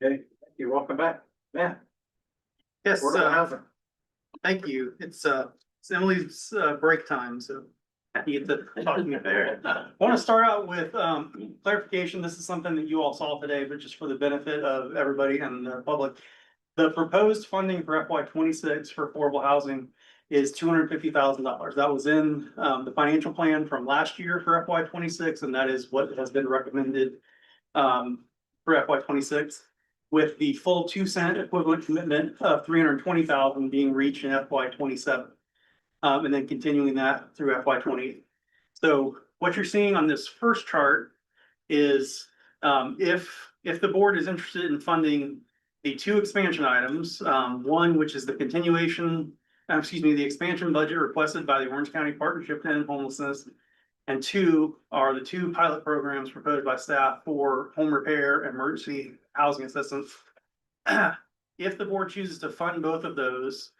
Okay, you're welcome back. Yeah. Yes, Housing. thank you. It's Emily's break time, so you get to talk to me there. I want to start out with clarification. This is something that you all saw today, but just for the benefit of everybody and the public. The proposed funding for FY 26 for affordable housing is $250,000. That was in the financial plan from last year for FY 26, and that is what has been recommended for FY 26. With the full 2-cent equivalent commitment of 320,000 being reached in FY 27. And then continuing that through FY 28. So what you're seeing on this first chart is if the board is interested in funding the two expansion items, one, which is the continuation, the expansion budget requested by the Orange County Partnership to End Homelessness. And two are the two pilot programs proposed by staff for home repair and emergency housing assistance. If the board chooses to fund both of those,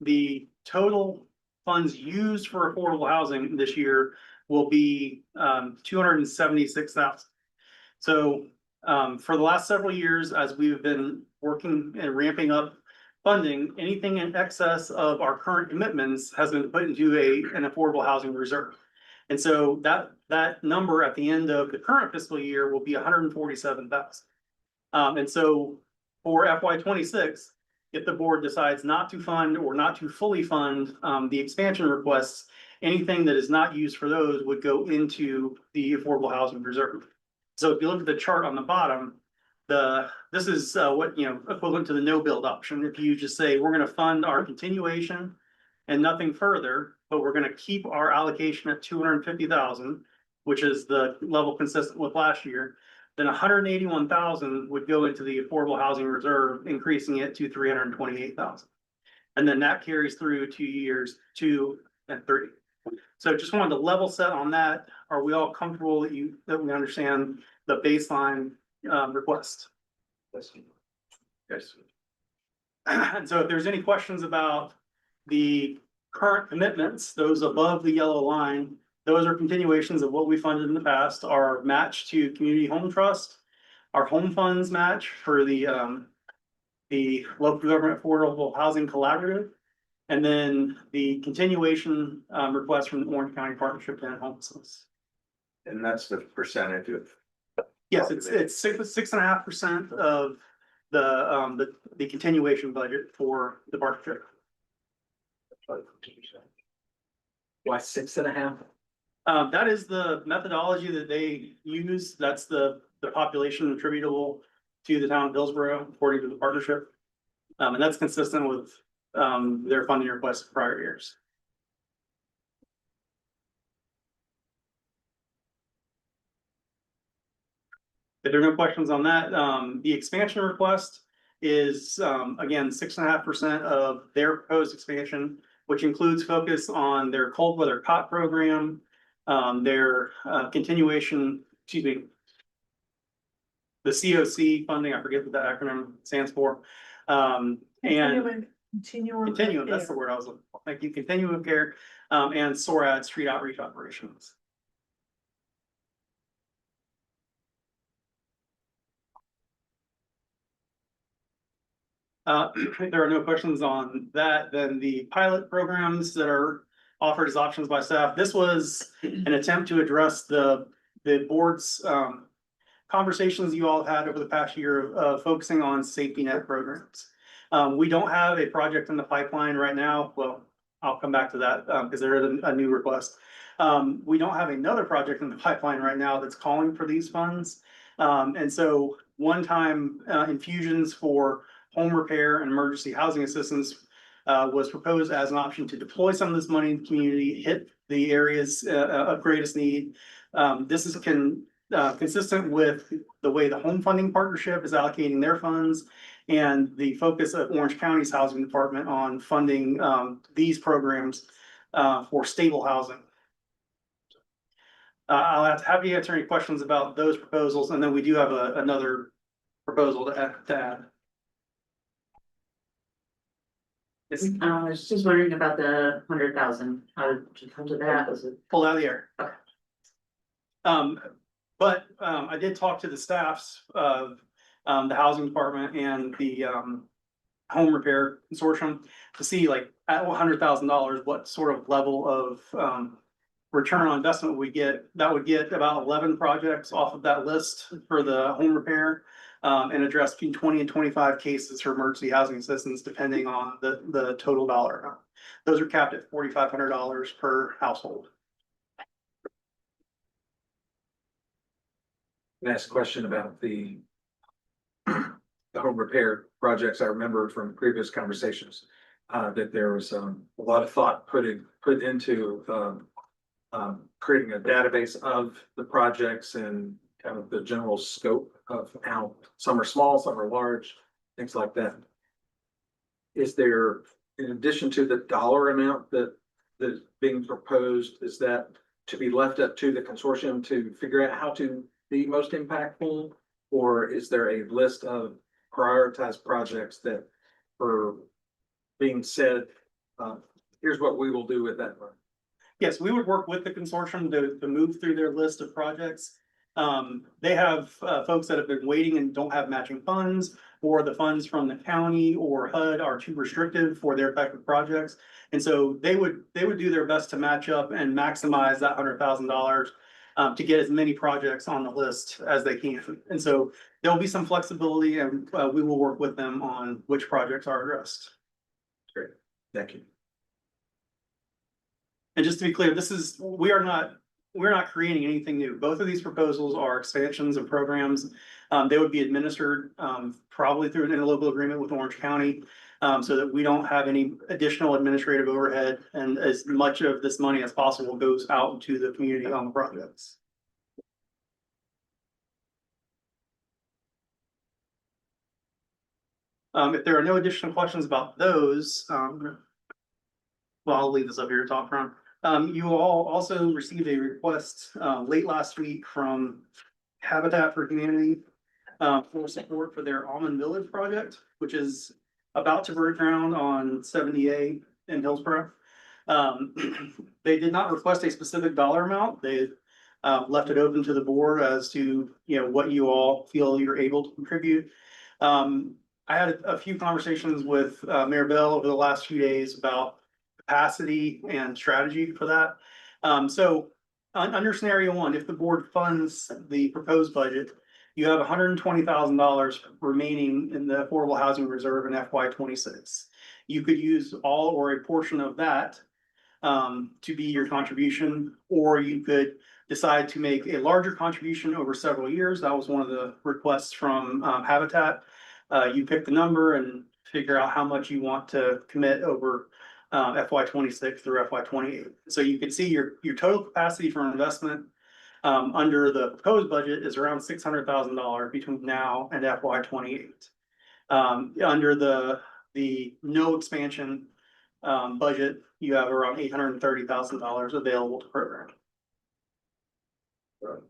the total funds used for affordable housing this year will be $276,000. So for the last several years, as we've been working and ramping up funding, anything in excess of our current commitments has been put into an affordable housing reserve. And so that number at the end of the current fiscal year will be $147,000. And so for FY 26, if the board decides not to fund or not to fully fund the expansion requests, anything that is not used for those would go into the affordable housing reserve. So if you look at the chart on the bottom, this is what equivalent to the no build option. If you just say we're going to fund our continuation and nothing further, but we're going to keep our allocation at 250,000, which is the level consistent with last year, then 181,000 would go into the affordable housing reserve, increasing it to 328,000. And then that carries through 2 years, 2 and 3. So just wanted to level set on that. Are we all comfortable that we understand the baseline request? Yes. And so if there's any questions about the current commitments, those above the yellow line, those are continuations of what we funded in the past. Our match to Community Home Trust, our home funds match for the local government affordable housing collaborative, and then the continuation request from the Orange County Partnership to End Homelessness. And that's the percentage of. Yes, it's 6.5% of the continuation budget for the partnership. Why 6.5? That is the methodology that they use. That's the population attributable to the town of Hillsborough, according to the partnership. And that's consistent with their funding requests in prior years. If there are no questions on that, the expansion request is again 6.5% of their proposed expansion, which includes focus on their cold weather cot program, their continuation, the COC funding, I forget what that acronym stands for. Continuum, that's the word I was looking for. Thank you. Continuum of care, and SORAD street outreach operations. If there are no questions on that, then the pilot programs that are offered as options by staff. This was an attempt to address the board's conversations you all had over the past year of focusing on safety net programs. We don't have a project in the pipeline right now. Well, I'll come back to that because there is a new request. We don't have another project in the pipeline right now that's calling for these funds. And so one-time infusions for home repair and emergency housing assistance was proposed as an option to deploy some of this money in the community, hit the areas of greatest need. This is consistent with the way the home funding partnership is allocating their funds and the focus of Orange County's housing department on funding these programs for stable housing. I'll have you answer any questions about those proposals, and then we do have another proposal to add. I was just wondering about the 100,000. How did you come to that? Was it Pulled out of the air. Okay. But I did talk to the staffs of the housing department and the home repair consortium to see like at $100,000, what sort of level of return on investment we get. That would get about 11 projects off of that list for the home repair. And address between 20 and 25 cases for emergency housing assistance, depending on the total dollar amount. Those are capped at $4,500 per household. Can I ask a question about the home repair projects? I remember from previous conversations that there was a lot of thought put into creating a database of the projects and kind of the general scope of how some are small, some are large, things like that. Is there, in addition to the dollar amount that's being proposed, is that to be left up to the consortium to figure out how to be most impactful? Or is there a list of prioritized projects that are being said, here's what we will do with that money? Yes, we would work with the consortium to move through their list of projects. They have folks that have been waiting and don't have matching funds, or the funds from the county or HUD are too restrictive for their type of projects. And so they would do their best to match up and maximize that $100,000 to get as many projects on the list as they can. And so there'll be some flexibility, and we will work with them on which projects are addressed. Great, thank you. And just to be clear, we're not creating anything new. Both of these proposals are expansions of programs. They would be administered probably through an interlocal agreement with Orange County, so that we don't have any additional administrative overhead, and as much of this money as possible goes out to the community on the projects. If there are no additional questions about those, well, I'll leave this up here to talk from. You all also received a request late last week from Habitat for Humanity for support for their Almond Village project, which is about to break ground on 70A in Hillsborough. They did not request a specific dollar amount. They left it open to the board as to what you all feel you're able to contribute. I had a few conversations with Mayor Bell over the last few days about capacity and strategy for that. So under scenario one, if the board funds the proposed budget, you have $120,000 remaining in the affordable housing reserve in FY26. You could use all or a portion of that to be your contribution, or you could decide to make a larger contribution over several years. That was one of the requests from Habitat. You pick the number and figure out how much you want to commit over FY26 through FY28. So you can see your total capacity for investment under the proposed budget is around $600,000 between now and FY28. Under the no expansion budget, you have around $830,000 available to program.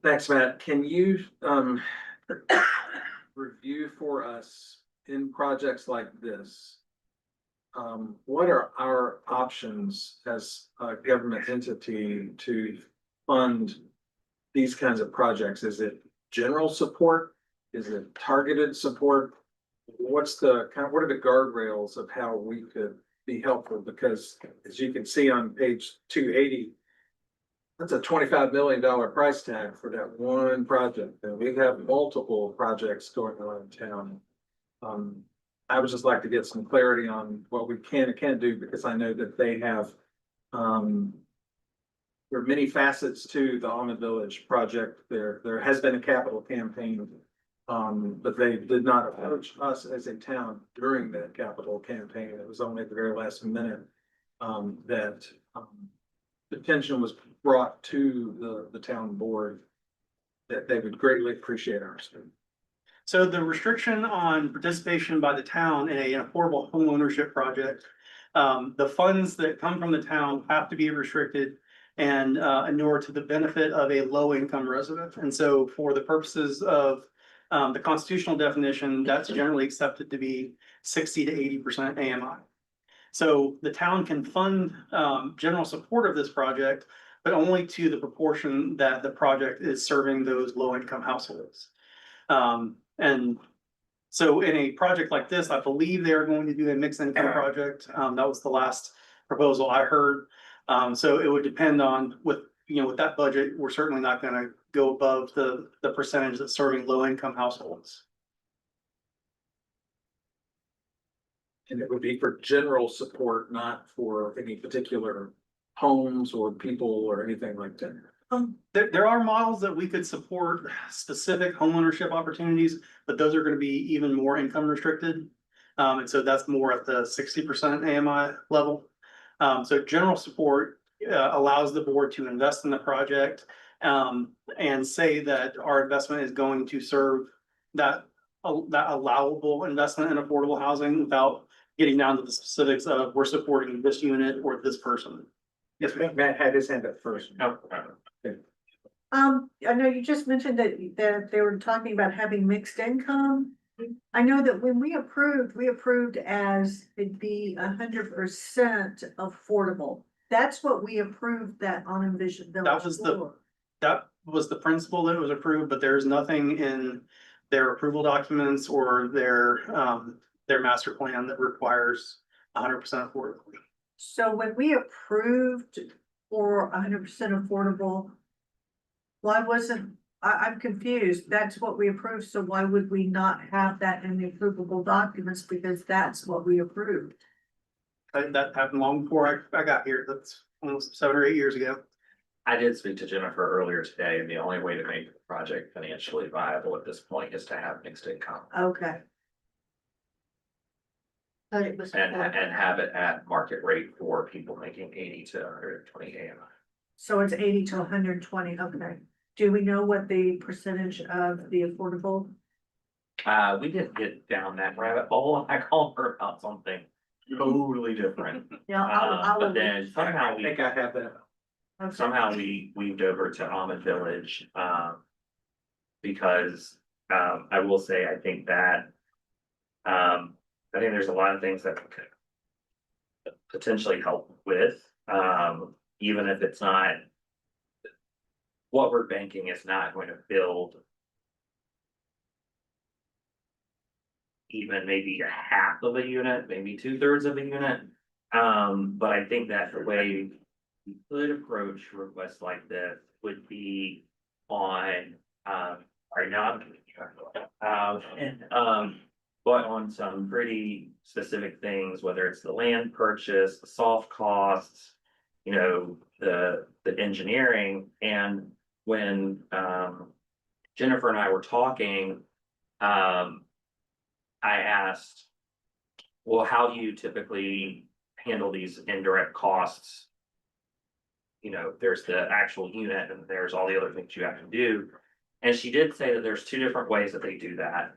Thanks, Matt. Can you review for us in projects like this? What are our options as a government entity to fund these kinds of projects? Is it general support? Is it targeted support? What are the guardrails of how we could be helpful? Because as you can see on page 280, that's a $25 million price tag for that one project. And we have multiple projects going on in town. I would just like to get some clarity on what we can and can't do, because I know that they have, there are many facets to the Almond Village project. There has been a capital campaign, but they did not approach us as a town during that capital campaign. It was only at the very last minute that attention was brought to the town board that they would greatly appreciate our support. So the restriction on participation by the town in an affordable home ownership project, the funds that come from the town have to be restricted and inure to the benefit of a low income resident. And so for the purposes of the constitutional definition, that's generally accepted to be 60 to 80% AMI. So the town can fund general support of this project, but only to the proportion that the project is serving those low income households. And So in a project like this, I believe they are going to do a mixed income project. That was the last proposal I heard. So it would depend on with, with that budget, we're certainly not gonna go above the percentage that's serving low income households. And it would be for general support, not for any particular homes or people or anything like that. There are models that we could support specific homeownership opportunities, but those are gonna be even more income restricted. And so that's more at the 60% AMI level. So general support allows the board to invest in the project and say that our investment is going to serve that allowable investment in affordable housing without getting down to the specifics of we're supporting this unit or this person. Yes, Matt had his hand up first. I know you just mentioned that they were talking about having mixed income. I know that when we approved as it'd be 100% affordable. That's what we approved that on Envision Village. That was the principle that was approved, but there's nothing in their approval documents or their master plan that requires 100% affordable. So when we approved for 100% affordable, why wasn't, I'm confused. That's what we approved. So why would we not have that in the approvable documents? Because that's what we approved. That happened long before I got here. That's almost 7 or 8 years ago. I did speak to Jennifer earlier today, and the only way to make the project financially viable at this point is to have mixed income. Okay. But it was. And have it at market rate for people making 80 to 120 AMI. So it's 80 to 120, okay. Do we know what the percentage of the affordable? We didn't get down that rabbit hole. I called her about something totally different. Yeah, But then somehow I think I have that. okay. somehow we weaved over to Almond Village, because, I will say, I think that, I think there's a lot of things that could potentially help with, even if it's not, what we're banking is not going to build even maybe a half of a unit, maybe 2/3 of a unit. But I think that the way we could approach requests like this would be on, right now, but on some pretty specific things, whether it's the land purchase, the soft costs, the engineering. And when, Jennifer and I were talking, I asked, well, how do you typically handle these indirect costs? There's the actual unit and there's all the other things you have to do. And she did say that there's 2 different ways that they do that,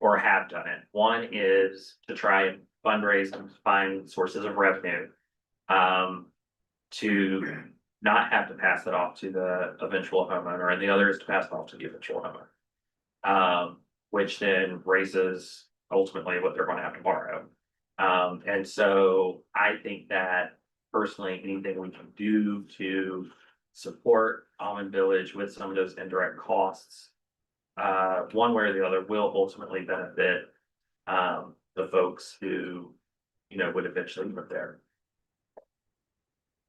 or have done it. One is to try and fundraise and find sources of revenue, to not have to pass it off to the eventual homeowner, and the other is to pass it off to the eventual homeowner. Which then raises ultimately what they're gonna have to borrow. And so I think that personally, anything we can do to support Almond Village with some of those indirect costs, one way or the other will ultimately benefit, the folks who, would eventually live there.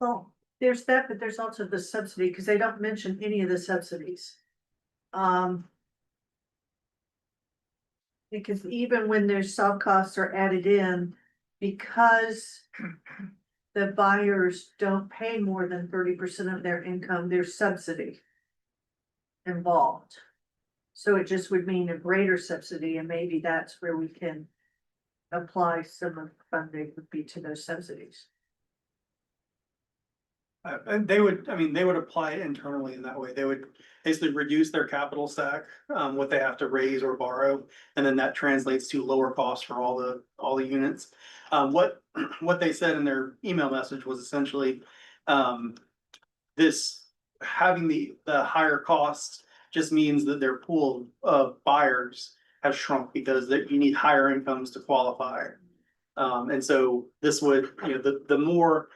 Well, there's that, but there's also the subsidy, because they don't mention any of the subsidies. Because even when their soft costs are added in, because the buyers don't pay more than 30% of their income, there's subsidy involved. So it just would mean a greater subsidy, and maybe that's where we can apply some of the funding would be to those subsidies. And they would apply it internally in that way. They would basically reduce their capital stack, what they have to raise or borrow, and then that translates to lower costs for all the units. What they said in their email message was essentially, this having the higher costs just means that their pool of buyers has shrunk because you need higher incomes to qualify. And so this would, the more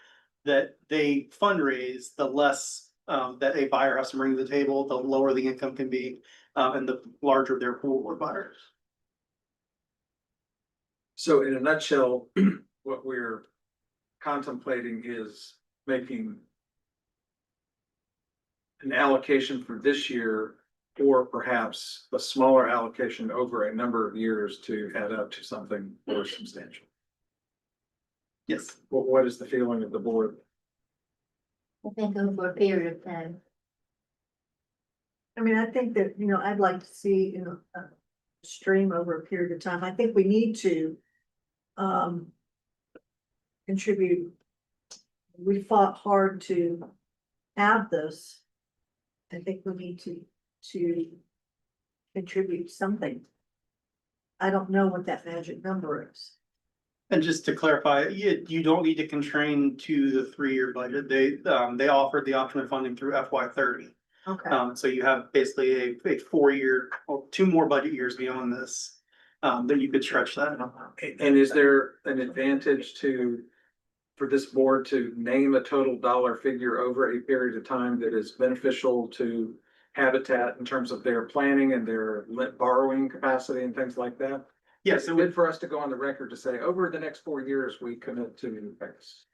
that they fundraise, the less that a buyer has to bring to the table, the lower the income can be, and the larger their pool of buyers. So in a nutshell, what we're contemplating is making an allocation for this year, or perhaps a smaller allocation over a number of years to add up to something more substantial. Yes. What is the feeling of the board? I think over a period of time. I mean, I think that, you know, I'd like to see, you know, a stream over a period of time. I think we need to contribute. We fought hard to have this. I think we need to contribute something. I don't know what that magic number is. And just to clarify, you don't need to constrain to the 3-year budget. They offered the option of funding through FY 30. Okay, So you have basically a 4-year, or 2 more budget years beyond this, that you could stretch that. And is there an advantage for this board to name a total dollar figure over a period of time that is beneficial to Habitat in terms of their planning and their borrowing capacity and things like that? Yes, It's it good would, for us to go on the record to say, over the next 4 years, we commit to X.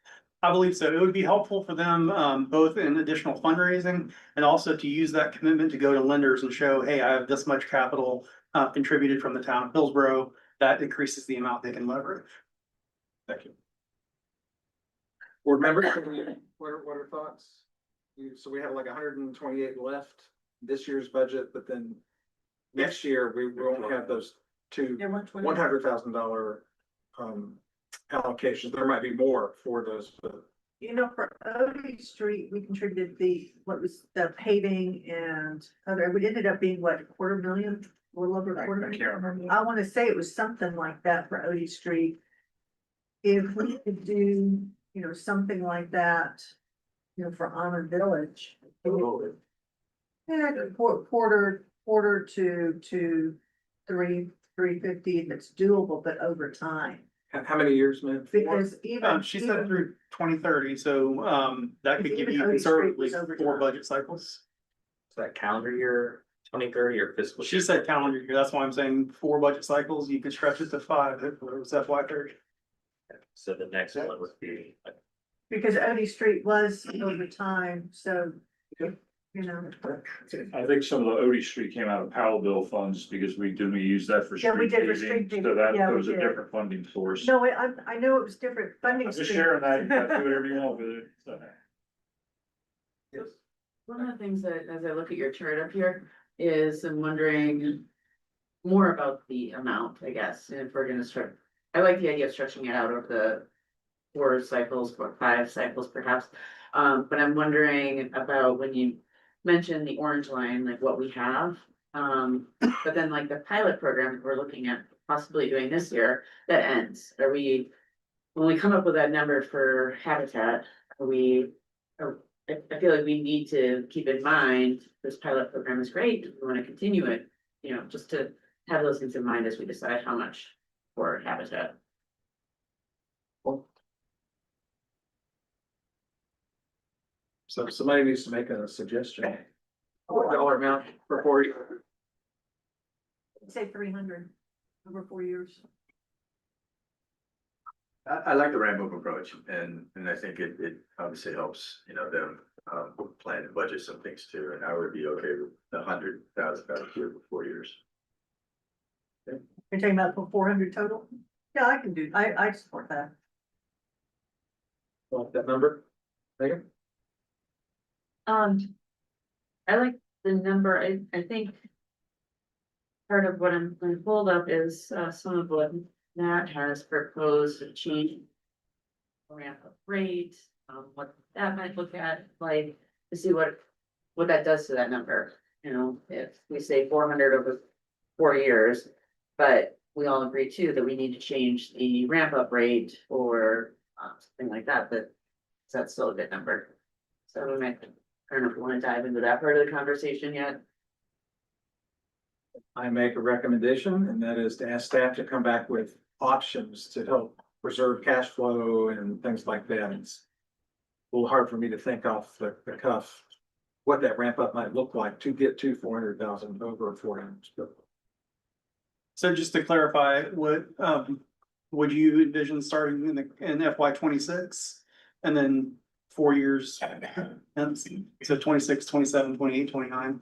I believe so. It would be helpful for them, both in additional fundraising and also to use that commitment to go to lenders and show, hey, I have this much capital contributed from the town of Hillsborough. That increases the amount they can leverage. Thank you. Board members, what are thoughts? So we have like 128 left this year's budget, but then next year we won't have those two yeah, $100,000 allocations. There might be more for those, but you know, for Odie Street, we contributed what was the paving and other, we ended up being what, 250,000, a little over a quarter. I can't remember. I wanna say it was something like that for Odie Street. If we could do, you know, something like that, you know, for Honor Village. Yeah, quarter to 350, if it's doable, but over time. how many years, man? Because even. She said through 2030, so that could give Even you Odie Street conservatively was over 4 time. budget cycles. Is that calendar year 2030 or fiscal? She said calendar year, that's why I'm saying 4 budget cycles, you could stretch it to 5 if it was FY 30. So the next one would be, Because Odie Street was over time, so, you know. I think some of the Odie Street came out of Powell bill funds because we use that for Yeah, we street did for street paving, paving. so that Yeah, we was a did. different funding source. No, I know it was different funding. I'm just stream. sharing that, you can do whatever you want with it, so. Yes. One of the things that, as I look at your chart up here, is I'm wondering more about the amount, I guess, and if we're gonna start. I like the idea of stretching it out over the 4 cycles or 5 cycles perhaps. But I'm wondering about when you mentioned the orange line, like what we have. But then like the pilot program that we're looking at possibly doing this year, that ends. When we come up with that number for Habitat, I feel like we need to keep in mind, this pilot program is great, we wanna continue it, you know, just to have those things in mind as we decide how much for Habitat. So somebody needs to make a suggestion. What dollar amount for 40? Say 300 over 4 years. I like the ramp up approach and I think it obviously helps, you know, them plan and budget some things too, and I would be okay with $100,000 here for 4 years. You're talking about for 400 total? Yeah, I can do, I support that. Want that number? Megan? I like the number, I think. Part of what I'm gonna hold up is, some of what Matt has proposed to change. Ramp up rate, what that might look at, like, to see what that does to that number. You know, if we say 400 over 4 years, but we all agree too that we need to change the ramp up rate or something like that, but that's still a good number. So we might, I don't know if you wanna dive into that part of the conversation yet. I make a recommendation, and that is to ask staff to come back with options to help preserve cash flow and things like that. It's a little hard for me to think off the cuff what that ramp up might look like to get to 400,000 over 4 years. But So just to clarify, what would you envision starting in FY 26 and then 4 years? So 26, 27, 28, 29.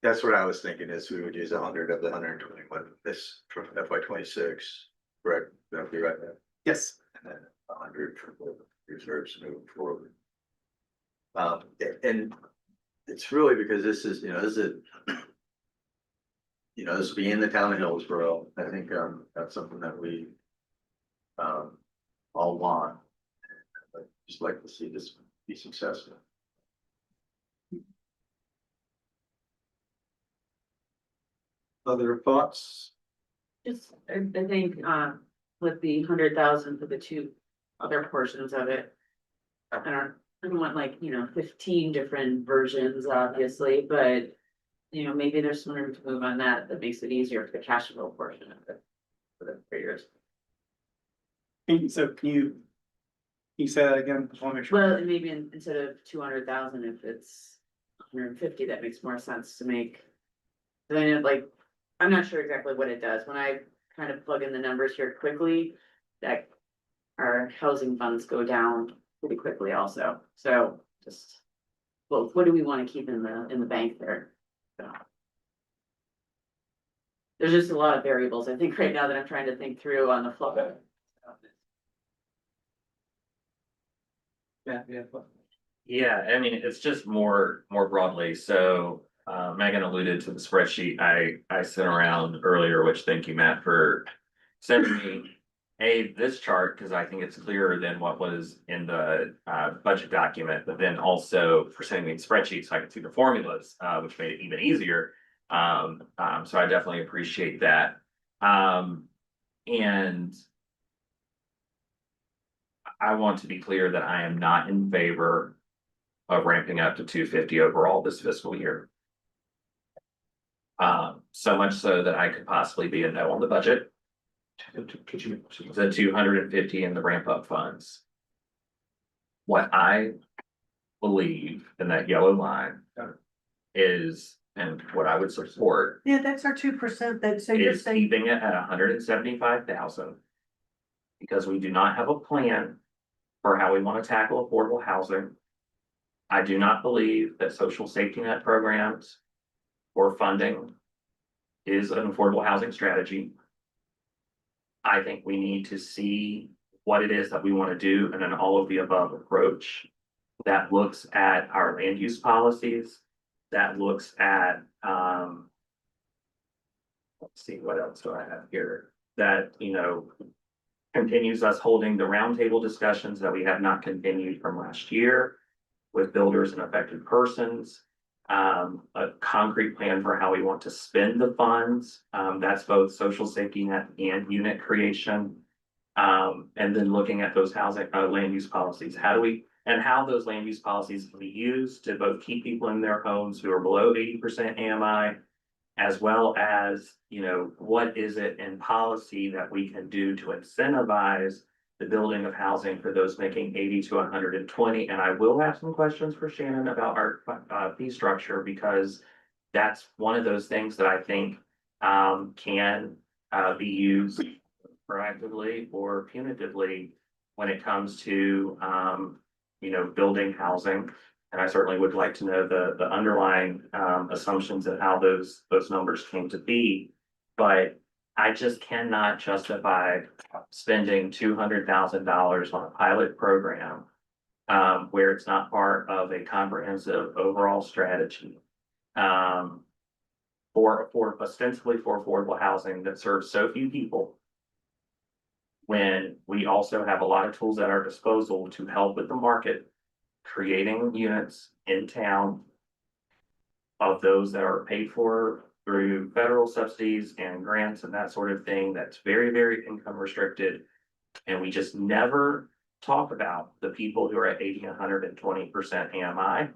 That's what I was thinking is we would use 100 of the 121 this from FY 26, correct? That'd be right there. Yes. And then 100 for the reserves moving forward. And it's really because this is, this is this will be in the town of Hillsborough. I think, that's something that we all want. I'd just like to see this be successful. Other thoughts? Just, I think, with the 100,000 for the two other portions of it. I don't want like, 15 different versions, obviously, but, maybe there's some room to move on that, that makes it easier for the cash flow portion of it. For the 3 years. So can you say that again? Just wanna make sure. Well, and maybe instead of 200,000, if it's 150, that makes more sense to make. Then like, I'm not sure exactly what it does, when I kind of plug in the numbers here quickly, that our housing funds go down pretty quickly also, so just. Well, what do we wanna keep in the bank there? So. There's just a lot of variables, I think, right now that I'm trying to think through on the fly. Yeah. Yeah, I mean, it's just more broadly, so Megan alluded to the spreadsheet I sent around earlier, which thank you, Matt, for sending me. This chart, because I think it's clearer than what was in the budget document, but then also for sending me the spreadsheet so I could see the formulas, which made it even easier. So I definitely appreciate that. And I want to be clear that I am not in favor of ramping up to 250 overall this fiscal year. So much so that I could possibly be a no on the budget. The 250 in the ramp up funds. What I believe in that yellow line is, and what I would support, Yeah, that's our 2%, that, so you're is saying, keeping it at 175,000. Because we do not have a plan for how we want to tackle affordable housing. I do not believe that social safety net programs or funding is an affordable housing strategy. I think we need to see what it is that we want to do in an all of the above approach that looks at our land use policies, that looks at, let's see, what else do I have here? That, continues us holding the roundtable discussions that we have not continued from last year with builders and affected persons. A concrete plan for how we want to spend the funds. That's both social safety net and unit creation. And then looking at those housing, land use policies, how those land use policies can be used to both keep people in their homes who are below 80% AMI, as well as, what is it in policy that we can do to incentivize the building of housing for those making 80 to 120. And I will have some questions for Shannon about our fee structure, because that's one of those things that I think can be used proactively or punitively when it comes to building housing. And I certainly would like to know the underlying assumptions and how those numbers came to be. But I just cannot justify spending $200,000 on a pilot program where it's not part of a comprehensive overall strategy for ostensibly for affordable housing that serves so few people, when we also have a lot of tools at our disposal to help with the market, creating units in town of those that are paid for through federal subsidies and grants and that sort of thing. That's very, very income restricted. And we just never talk about the people who are at 80, 120% AMI.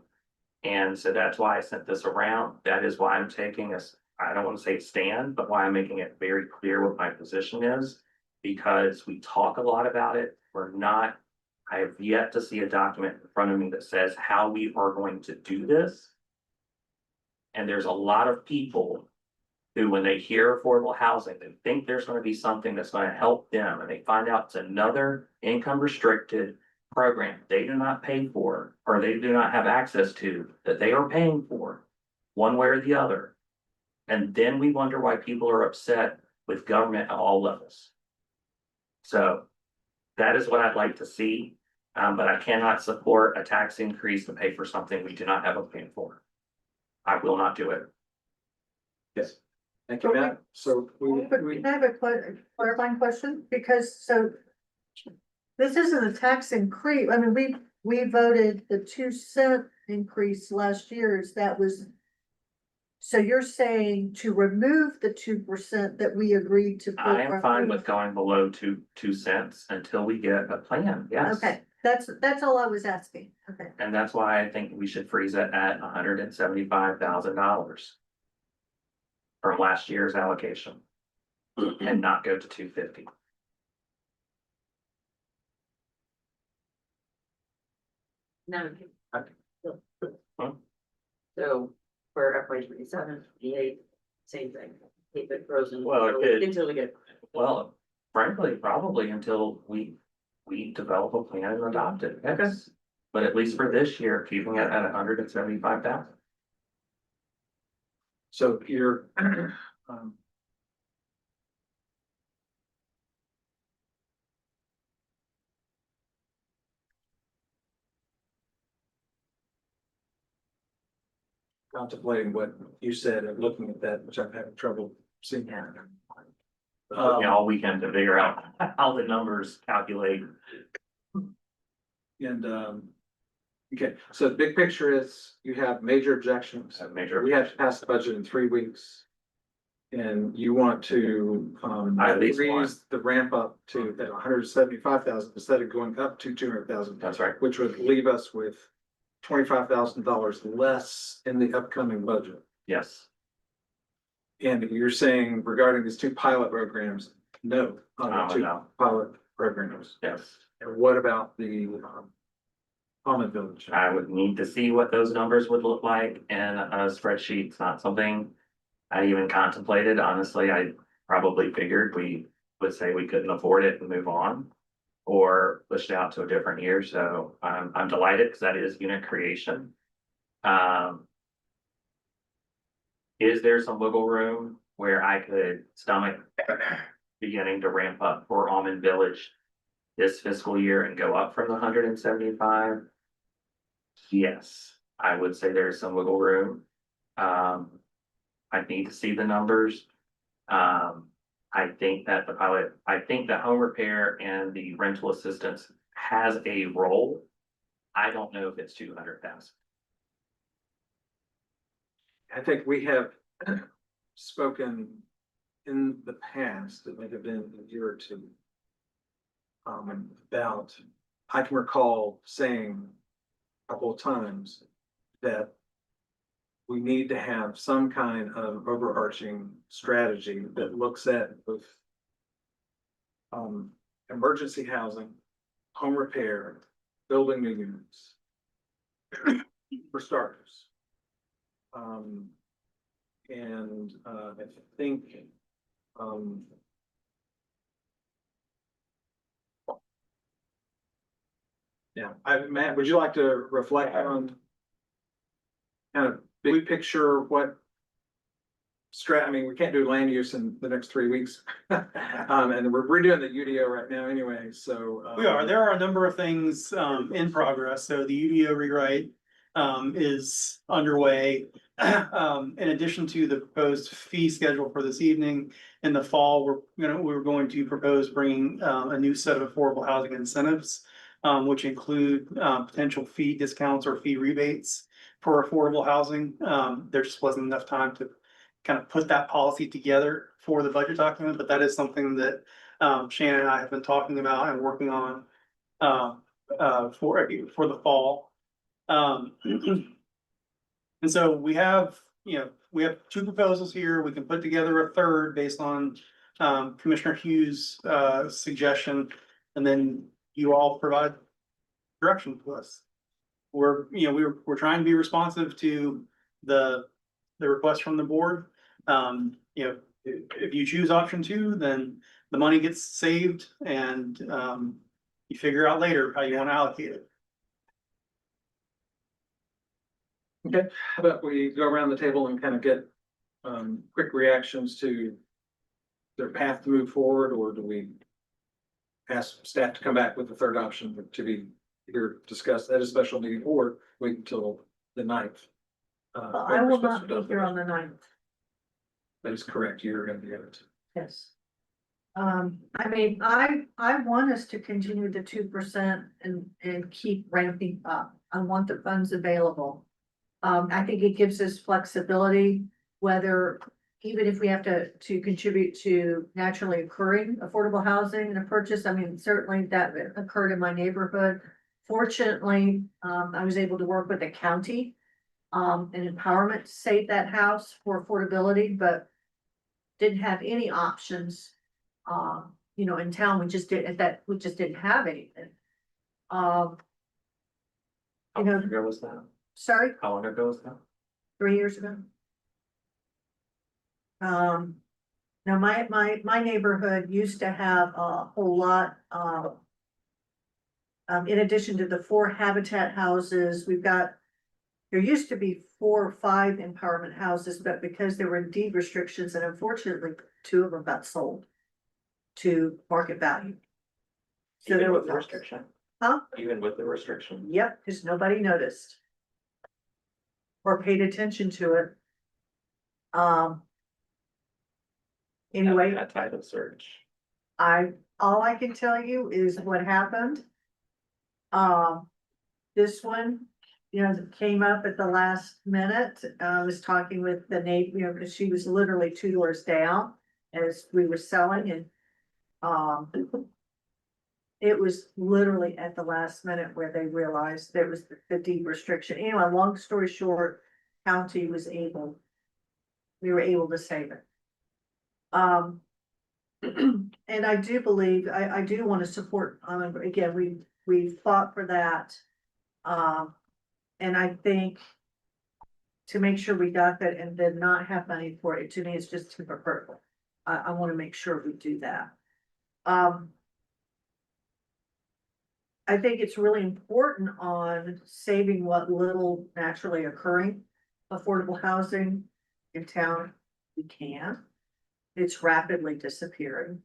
And so that's why I sent this around. That is why I'm taking I don't want to say stand, but why I'm making it very clear what my position is, because we talk a lot about it. I have yet to see a document in front of me that says how we are going to do this. And there's a lot of people who, when they hear affordable housing, they think there's gonna be something that's gonna help them, and they find out it's another income restricted program they do not pay for, or they do not have access to, that they are paying for, one way or the other. And then we wonder why people are upset with government at all levels. So that is what I'd like to see, but I cannot support a tax increase to pay for something we do not have a plan for. I will not do it. Yes. Thank you, Matt. So we, Can I have a clarifying question? Because so. This isn't a tax increase. I mean, we voted the 2 cent increase last year. That was. So you're saying to remove the 2% that we agreed to. put I am fine roughly- with going below 2 cents until we get a plan, yes. Okay, that's all I was asking. Okay. And that's why I think we should freeze it at $175,000. From last year's allocation. And not go to 250. No. Huh? So for FY 27, 28, same thing, keep it frozen. Well, it could- Until we get. Well, frankly, probably until we develop a plan and adopt it, yes. But at least for this year, keeping it at 175,000. so you're, um. Contemplating what you said and looking at that, which I'm having trouble seeing. Took me all weekend to figure out how the numbers calculate. And, okay, so the big picture is you have major objections. Major. We have to pass the budget in 3 weeks. And you want to, I at least want- freeze the ramp up to that 175,000 instead of going up to 200,000. That's right. Which would leave us with $25,000 less in the upcoming budget. Yes. And you're saying regarding these 2 pilot programs, no, on the 2 No. pilot programs. Yes. And what about the, Almond Village? I would need to see what those numbers would look like in a spreadsheet. It's not something I even contemplated. Honestly, I probably figured we would say we couldn't afford it and move on. Or pushed out to a different year, so I'm delighted because that is unit creation. Is there some wiggle room where I could stomach beginning to ramp up for Almond Village this fiscal year and go up from the 175? Yes, I would say there's some wiggle room. I need to see the numbers. I think that the home repair and the rental assistance has a role. I don't know if it's 200,000. I think we have spoken in the past, it may have been a year or two. About, I can recall saying a couple of times that we need to have some kind of overarching strategy that looks at both emergency housing, home repair, building new units. For starters. I think, yeah, Matt, would you like to reflect on kind of big picture, what I mean, we can't do land use in the next 3 weeks. And we're redoing the UDO right now anyway, so. We are, there are a number of things in progress, so the UDO rewrite is underway. In addition to the proposed fee schedule for this evening, in the fall, we're going to propose bringing a new set of affordable housing incentives, which include potential fee discounts or fee rebates for affordable housing. There just wasn't enough time to kind of put that policy together for the budget document, but that is something that Shannon and I have been talking about and working on for the fall. And so we have 2 proposals here. We can put together a third based on Commissioner Hughes' suggestion, and then you all provide direction to us. We're trying to be responsive to the request from the board. you know, if you choose option two, then the money gets saved and, you figure out later how you wanna allocate it. Okay, how about we go around the table and kind of get, quick reactions to their path to move forward, or do we ask staff to come back with the third option to be here discussed at a special meeting, or wait until the 9th? I will not be here on the 9th. That is correct, you're gonna be at it. Yes. I mean, I want us to continue the 2% and keep ramping up. I want the funds available. I think it gives us flexibility, whether, even if we have to contribute to naturally occurring affordable housing and a purchase. I mean, certainly that occurred in my neighborhood. Fortunately, I was able to work with the county, and empowerment to save that house for affordability, but didn't have any options. You know, in town, we just didn't have anything. How You know- long ago was that? Sorry, How long ago was that? 3 years ago. Now my neighborhood used to have a whole lot of. In addition to the 4 Habitat houses, there used to be 4 or 5 empowerment houses, but because there were deed restrictions, and unfortunately, 2 of them got sold to market value. So Even there with was the restriction? Huh? Even with the restriction? Yep, because nobody noticed. Or paid attention to it. Anyway, That type of search. all I can tell you is what happened. This one, you know, came up at the last minute. I was talking with the neighbor, you know, because she was literally 2 doors down as we were selling, and it was literally at the last minute where they realized there was the deed restriction. Anyway, long story short, county we were able to save it. And I do believe, I do want to support, again, we fought for that. And I think to make sure we got that and then not have money for it, to me, it's just too hurtful. I want to make sure we do that. I think it's really important on saving what little naturally occurring affordable housing in town we can. It's rapidly disappearing.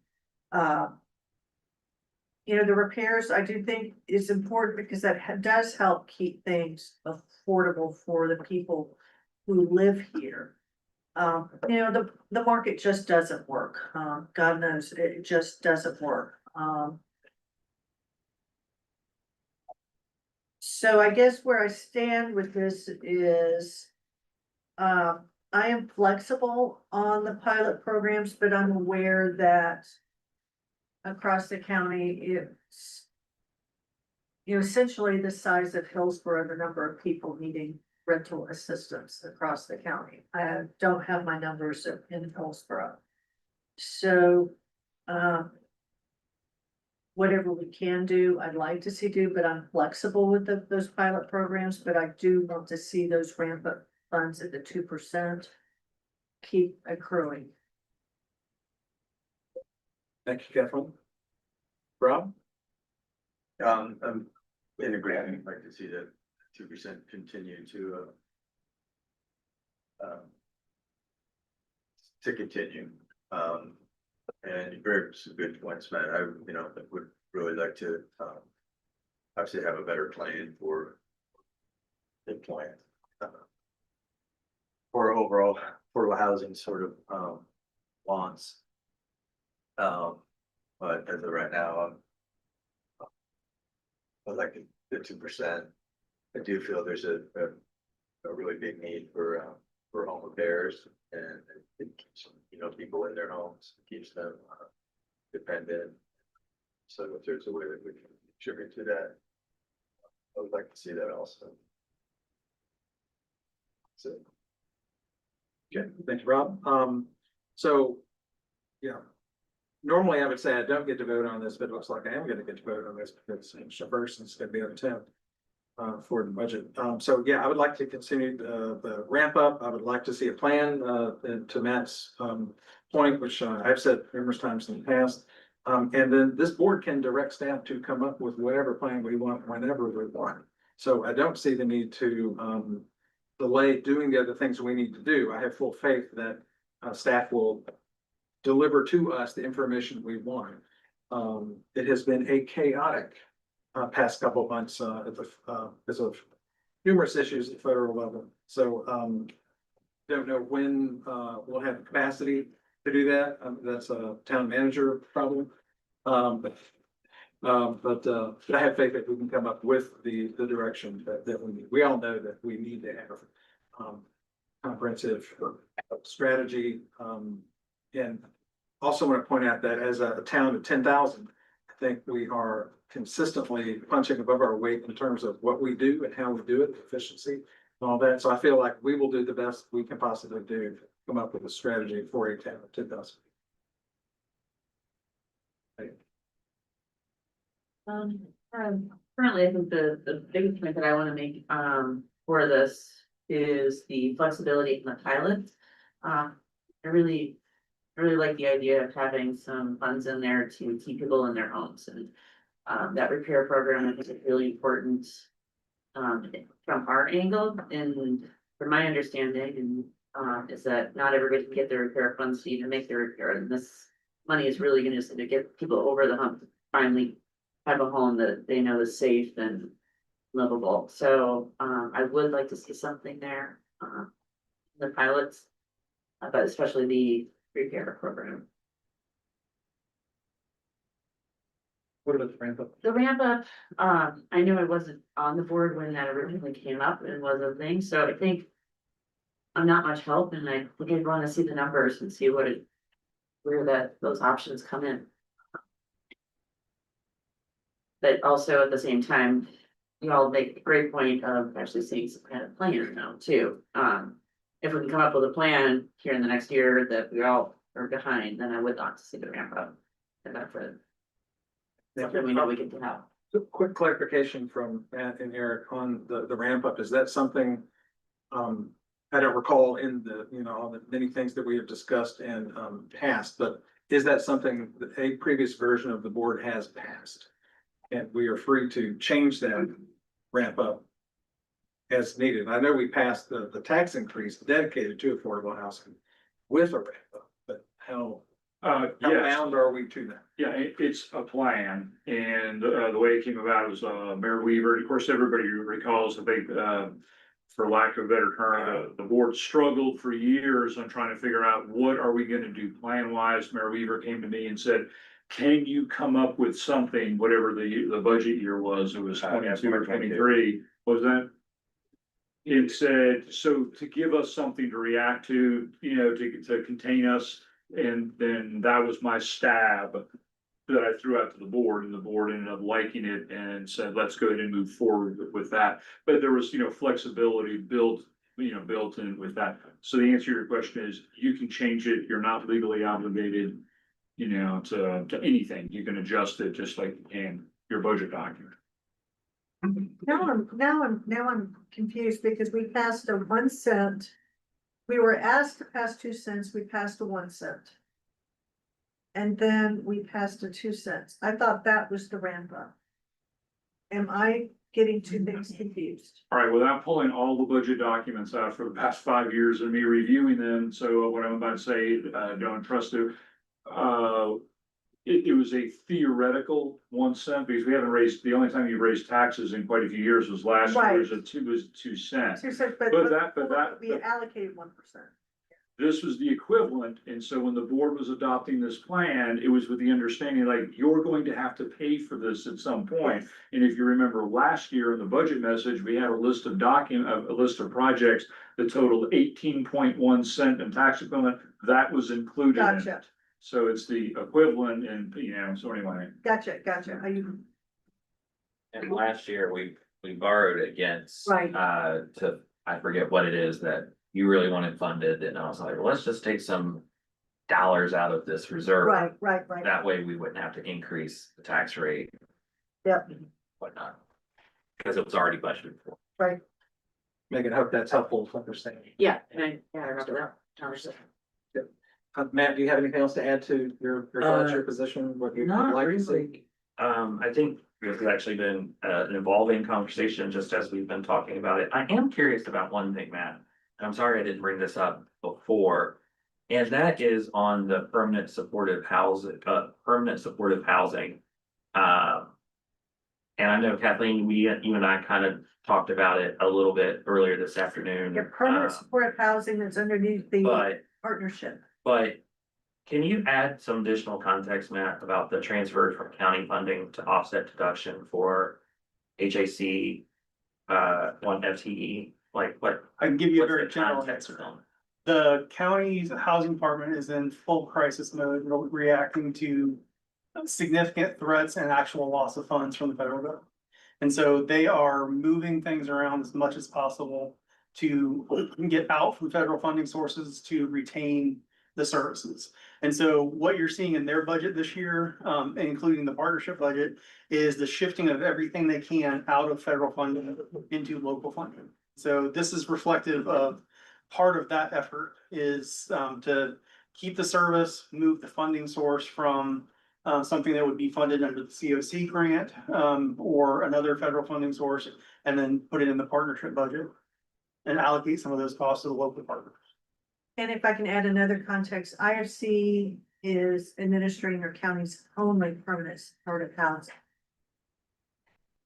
You know, the repairs, I do think is important because that does help keep things affordable for the people who live here. You know, the market just doesn't work. God knows, it just doesn't work. So I guess where I stand with this is, I am flexible on the pilot programs, but I'm aware that across the county, it's, you know, essentially the size of Hillsborough, the number of people needing rental assistance across the county. I don't have my numbers in Hillsborough. So, whatever we can do, I'd like to see do, but I'm flexible with those pilot programs, but I do want to see those ramp up funds at the 2% keep accruing. Thank you, Kathleen. Rob? I'm in agreement, I'd like to see that 2% continue to continue. And you bring some good points, Matt. I, you know, would really like to, obviously have a better plan for employment. For overall affordable housing sort of, wants. But as of right now, I'd like the 2%. I do feel there's a really big need for home repairs, and it keeps, you know, people in their homes, it keeps them dependent. So if there's a way that we can contribute to that, I would like to see that also. So, Okay, thank you, Rob. So, yeah. Normally I would say I don't get to vote on this, but it looks like I am gonna get to vote on this because Mr. Bergson's gonna be out of town. for the budget. So yeah, I would like to continue the ramp up. I would like to see a plan, and to Matt's, point, which I've said numerous times in the past. And then this board can direct staff to come up with whatever plan we want, whenever we want. So I don't see the need to, delay doing the other things we need to do. I have full faith that, staff will deliver to us the information we want. It has been a chaotic, past couple of months, because of numerous issues at the federal level. So, don't know when, we'll have the capacity to do that. That's a town manager problem. But I have faith that we can come up with the direction that we need. We all know that we need to have, comprehensive strategy. And also want to point out that as a town of 10,000, I think we are consistently punching above our weight in terms of what we do and how we do it, efficiency and all that. So I feel like we will do the best we can possibly do to come up with a strategy for a town of 10,000. Currently, I think the biggest point that I wanna make, for this is the flexibility in the pilot. I really like the idea of having some funds in there to keep people in their homes, and, that repair program I think is really important. From our angle, and from my understanding, is that not everybody can get their repair funds to even make the repair, and this money is really gonna just to get people over the hump, to finally have a home that they know is safe and livable. So, I would like to see something there, the pilots, but especially the repair program. What about the ramp up? The ramp up, I knew I wasn't on the board when that originally came up and was a thing, so I think I'm not much help, and I think I'd wanna see the numbers and see where those options come in. But also at the same time, you all make a great point of actually seeing some kind of plan now too. If we can come up with a plan here in the next year that we all are behind, then I would like to see the ramp up. And that's it. Something we know we can have. So quick clarification from Matt and Eric on the ramp up. Is that something? I don't recall in the, all the many things that we have discussed and passed, but is that something that a previous version of the board has passed? And we are free to change that ramp up as needed. I know we passed the tax increase dedicated to affordable housing with a ramp up, but how Yes, bound are we to that? yeah, it's a plan, and, the way it came about was, Mayor Weaver, of course, everybody recalls that they, for lack of a better term, the board struggled for years on trying to figure out what are we gonna do plan wise. Mayor Weaver came to me and said, can you come up with something, whatever the budget year was, it was 22 or 23, was that? It said, so to give us something to react to, to contain us, and then that was my stab that I threw out to the board, and the board ended up liking it and said, let's go ahead and move forward with that. But there was, flexibility built in with that. So the answer to your question is, you can change it, you're not legally obligated, to anything. You can adjust it just like you can your budget document. Now I'm confused because we passed a 1 cent. We were asked to pass 2 cents, we passed a 1 cent. And then we passed a 2 cents. I thought that was the ramp up. Am I getting two things confused? All right, without pulling all the budget documents out for the past 5 years and me reviewing them, so what I'm about to say, don't trust it. It was a theoretical 1 cent, because we haven't raised, the only time you raised taxes in quite a few years was last year, Right. was 2 cents. 2 cents, But we allocated 1%. This was the equivalent, and so when the board was adopting this plan, it was with the understanding, like, you're going to have to pay for this at some point. And if you remember last year in the budget message, we had a list of a list of projects that totaled 18.1 cent in tax equivalent, that was included in Gotcha. it. So it's the equivalent, and, so anyway. Gotcha. And last year, we borrowed against. Right. I forget what it is that you really wanted funded, and I was like, well, let's just take some dollars out of this reserve. Right. That way we wouldn't have to increase the tax rate. Yep. Whatnot. because it was already budgeted for. Megan, hope that's helpful to understand. Yeah, I remember that conversation. Matt, do you have anything else to add to your thoughts, your position, what you'd Not like to see? really. I think this has actually been an evolving conversation, just as we've been talking about it. I am curious about one thing, Matt. And I'm sorry I didn't bring this up before. And that is on the permanent supportive housing, and I know Kathleen, you and I kind of talked about it a little bit earlier this afternoon. Your permanent supportive housing that's underneath the But partnership. But can you add some additional context, Matt, about the transfer from county funding to offset deduction for HAC? On FTE, like what? I can give you a what's very the general context answer. on? The county's housing department is in full crisis mode, reacting to significant threats and actual loss of funds from the federal government. And so they are moving things around as much as possible to get out from federal funding sources to retain the services. And so what you're seeing in their budget this year, including the partnership budget, is the shifting of everything they can out of federal funding into local funding. So this is reflective of part of that effort is to keep the service, move the funding source from something that would be funded under the COC grant or another federal funding source, and then put it in the partnership budget and allocate some of those costs to the local partners. And if I can add another context, IFC is administering our county's only permanent supportive housing.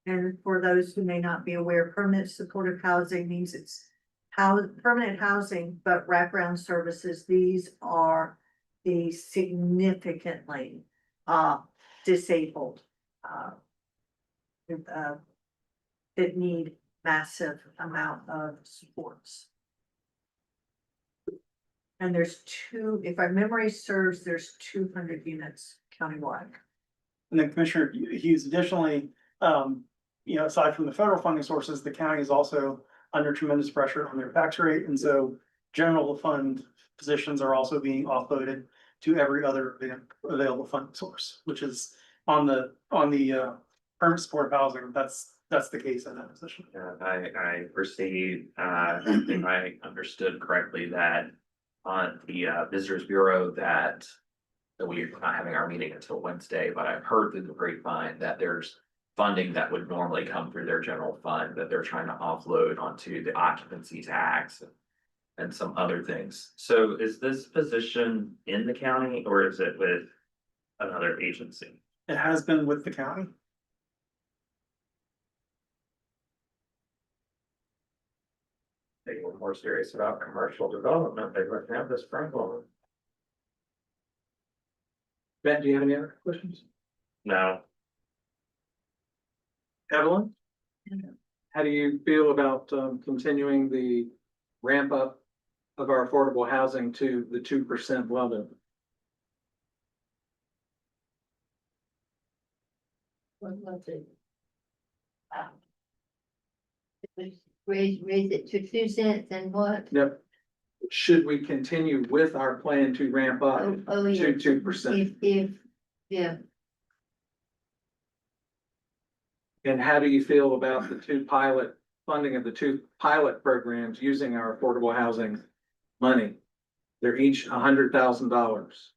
And for those who may not be aware, permanent supportive housing means it's permanent housing, but wraparound services. These are the significantly disabled that need massive amount of supports. And there's if my memory serves, there's 200 units countywide. And then Commissioner Hughes, additionally, aside from the federal funding sources, the county is also under tremendous pressure on their tax rate. And so general fund positions are also being offloaded to every other available funding source, which is on the permanent supportive housing. That's the case in that position. I perceive, if I understood correctly, that on the Visitors Bureau that we're not having our meeting until Wednesday, but I've heard through the grapevine that there's funding that would normally come through their general fund that they're trying to offload onto the occupancy tax and some other things. So is this position in the county or is it with another agency? It has been with the county. They were more serious about commercial development. They wouldn't have this problem. Matt, do you have any other questions? No, Evelyn? How do you feel about continuing the ramp up of our affordable housing to the 2% level? Raise it to 2 cents and what? Yep. Should we continue with our plan to ramp up Oh, yeah. to 2%? Yeah, And how do you feel about the funding of the two pilot programs using our affordable housing money? They're each $100,000.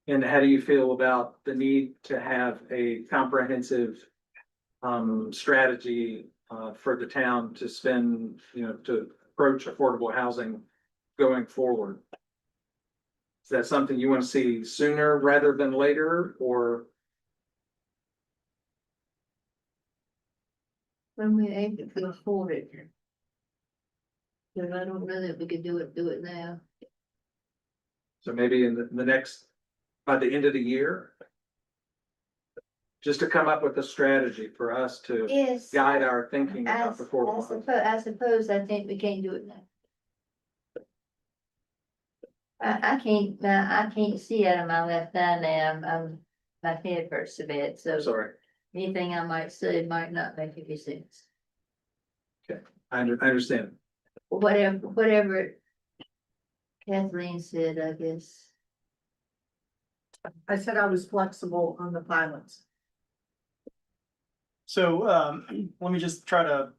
And how do you feel about the need to have a comprehensive strategy for the town to spend, to approach affordable housing going forward? Is that something you want to see sooner rather than later, or? when we able to afford it. Cause I don't know that we could do it now. So maybe in the next, by the end of the year? Just to come up with a strategy for us to Yes. guide our thinking about I affordable housing. suppose I think we can't do it now. I can't see out of my left eye now, my head hurts a bit, so Sorry, anything I might say might not make any sense. I understand. Whatever Kathleen said, I guess. I said I was flexible on the pilots. So, let me just try to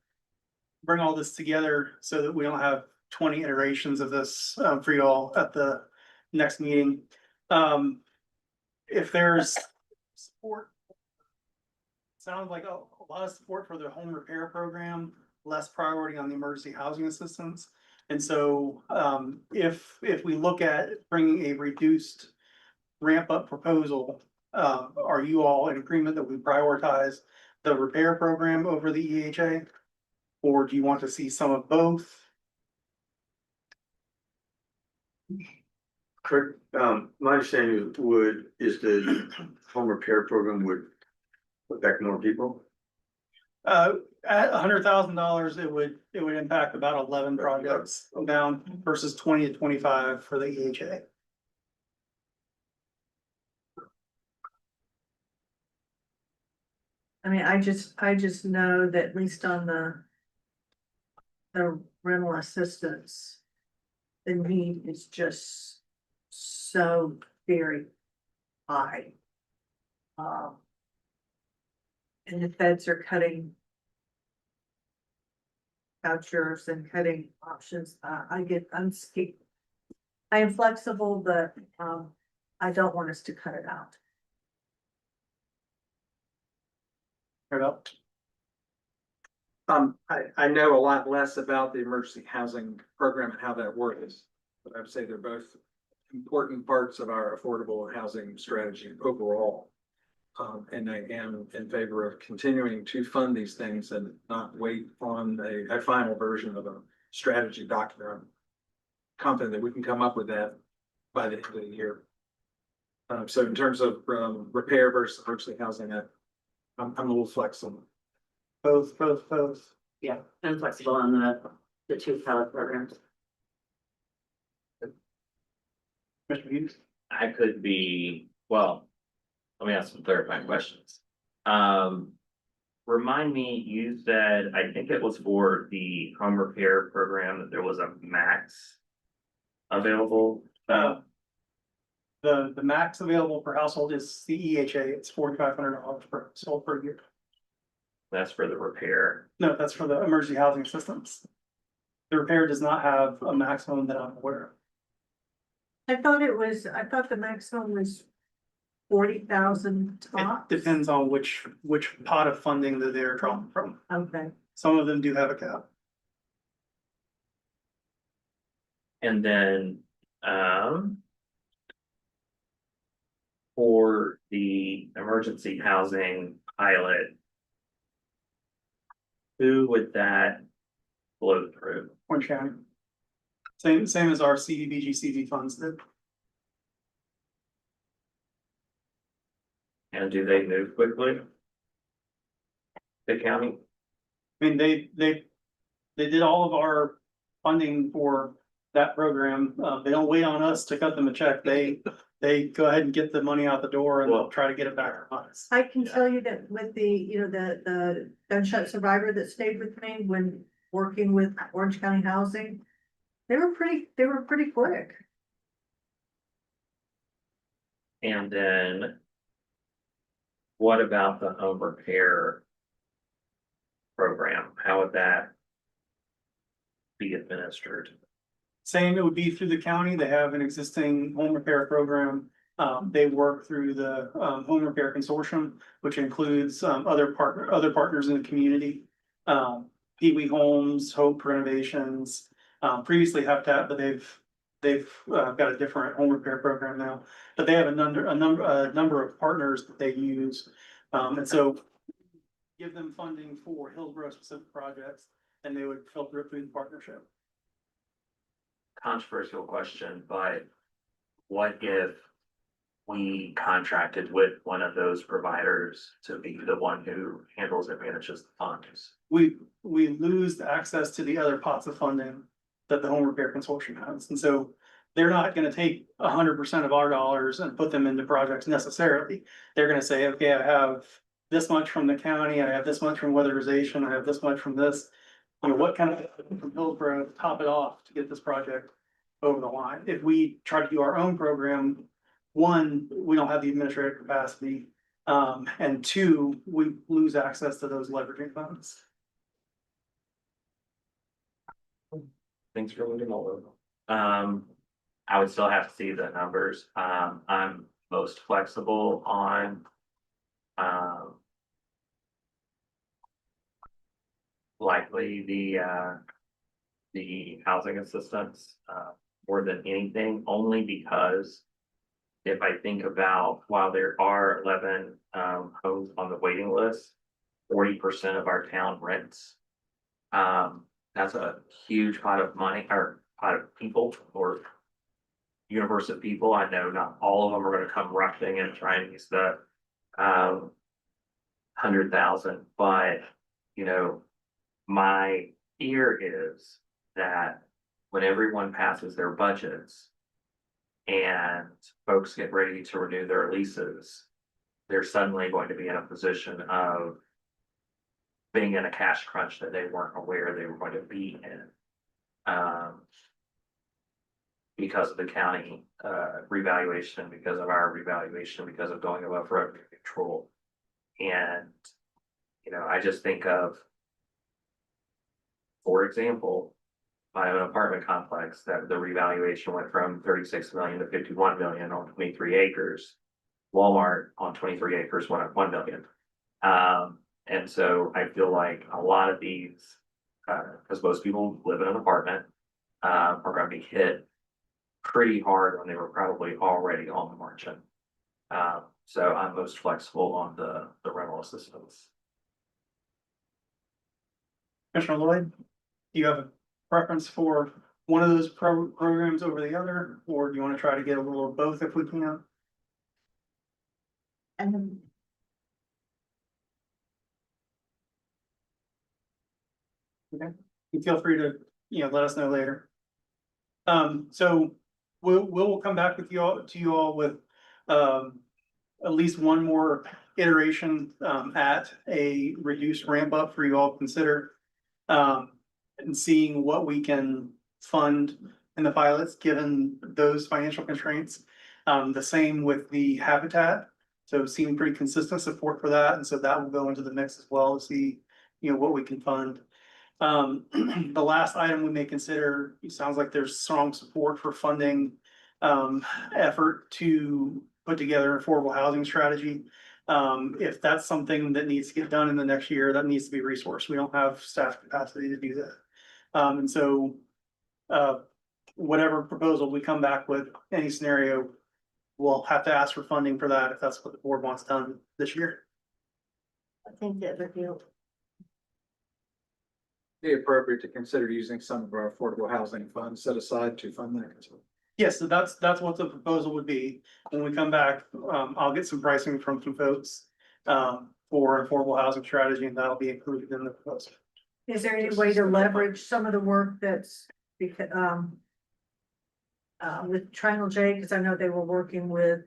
bring all this together so that we don't have 20 iterations of this, for you all at the next meeting. If there's support. Sounds like a lot of support for the home repair program, less priority on the emergency housing assistance. And so, if we look at bringing a reduced ramp up proposal, are you all in agreement that we prioritize the repair program over the EHA? Or do you want to see some of both? Correct, my understanding is the home repair program would affect more people. At $100,000, it would impact about 11 projects down versus 20 to 25 for the E EHA. I mean, I just know that at least on the rental assistance, the need is just so very high. And the feds are cutting vouchers and cutting options. I'm scared. I am flexible, but, I don't want us to cut it out. Right up. I know a lot less about the emergency housing program and how that works. But I'd say they're both important parts of our affordable housing strategy overall. And I am in favor of continuing to fund these things and not wait on a final version of a strategy document. I'm confident that we can come up with that by the end of the year. So in terms of repair versus emergency housing, I'm a little flexible. Both. Yeah, I'm flexible on the two pilot programs. Mr. Hughes? I could be, well, let me ask some clarifying questions. Remind me, you said, I think it was for the home repair program, that there was a max available. The max available per household is the EHA, it's $4,500 per household per year. That's for the repair. No, that's for the emergency housing assistance. The repair does not have a maximum that I'm aware of. I thought the maximum was 40,000 It tops. depends on which pot of funding that they're drawing from. Okay, Some of them do have a cap. And then, for the emergency housing pilot, who would that flow through? Orange County. Same as our CDBG CV funds did. And do they move quickly? The county? I mean, they did all of our funding for that program. They don't wait on us to cut them a check. They go ahead and get the money out the door and they'll try to get it back from us. I can tell you that with the gunshot survivor that stayed with me when working with Orange County Housing, they were pretty quick. And then what about the home repair program? How would that be administered? Same, it would be through the county. They have an existing home repair program. They work through the home repair consortium, which includes other partners in the community. Pee Wee Homes, Hope Renovations, previously Habitat, but they've got a different home repair program now. But they have a number of partners that they use. And so give them funding for Hillsborough specific projects, and they would filter it through the partnership. Controversial question, but what if we contracted with one of those providers to be the one who handles and manages the funds? We lose the access to the other pots of funding that the home repair consortium has. And so they're not gonna take 100% of our dollars and put them into projects necessarily. They're gonna say, okay, I have this much from the county, I have this much from weatherization, I have this much from this. You know, what kind of from Hillsborough to top it off to get this project over the line. If we try to do our own program, one, we don't have the administrative capacity. And two, we lose access to those leveraging funds. Thanks for moving over. I would still have to see the numbers. I'm most flexible on, likely the housing assistance, more than anything, only because if I think about, while there are 11, homes on the waiting list, 40% of our town rents. That's a huge pot of money, or pot of people, or universe of people. I know not all of them are gonna come rushing and try and use the 100,000, but, you know, my fear is that when everyone passes their budgets and folks get ready to renew their leases, they're suddenly going to be in a position of being in a cash crunch that they weren't aware they were going to be in. Because of the county revaluation, because of our revaluation, because of going above revenue control. And, you know, I just think of, for example, my own apartment complex, that the revaluation went from 36 million to 51 million on 23 acres. Walmart on 23 acres went up 1 million. And so I feel like a lot of these, because most people live in an apartment, are gonna be hit pretty hard when they were probably already on the margin. So I'm most flexible on the rental assistance. Commissioner Lloyd, do you have a preference for one of those programs over the other, or do you want to try to get a little of both if we can? And then You feel free to, let us know later. So we'll come back with you all, to you all with, at least one more iteration, at a reduced ramp up for you all to consider. And seeing what we can fund in the pilots, given those financial constraints. The same with the habitat, so seeing pretty consistent support for that, and so that will go into the mix as well to see, what we can fund. The last item we may consider, it sounds like there's strong support for funding, effort to put together an affordable housing strategy. If that's something that needs to get done in the next year, that needs to be resourced. We don't have staff capacity to do that. And so, whatever proposal we come back with, any scenario, we'll have to ask for funding for that if that's what the board wants done this year. I think that would Be appropriate to consider using some of our affordable housing funds set aside to fund that. Yes, so that's what the proposal would be. When we come back, I'll get some pricing from some folks, for affordable housing strategy, and that'll be included in the proposal. Is there any way to leverage some of the work that's, because, with Triangle J, because I know they were working with.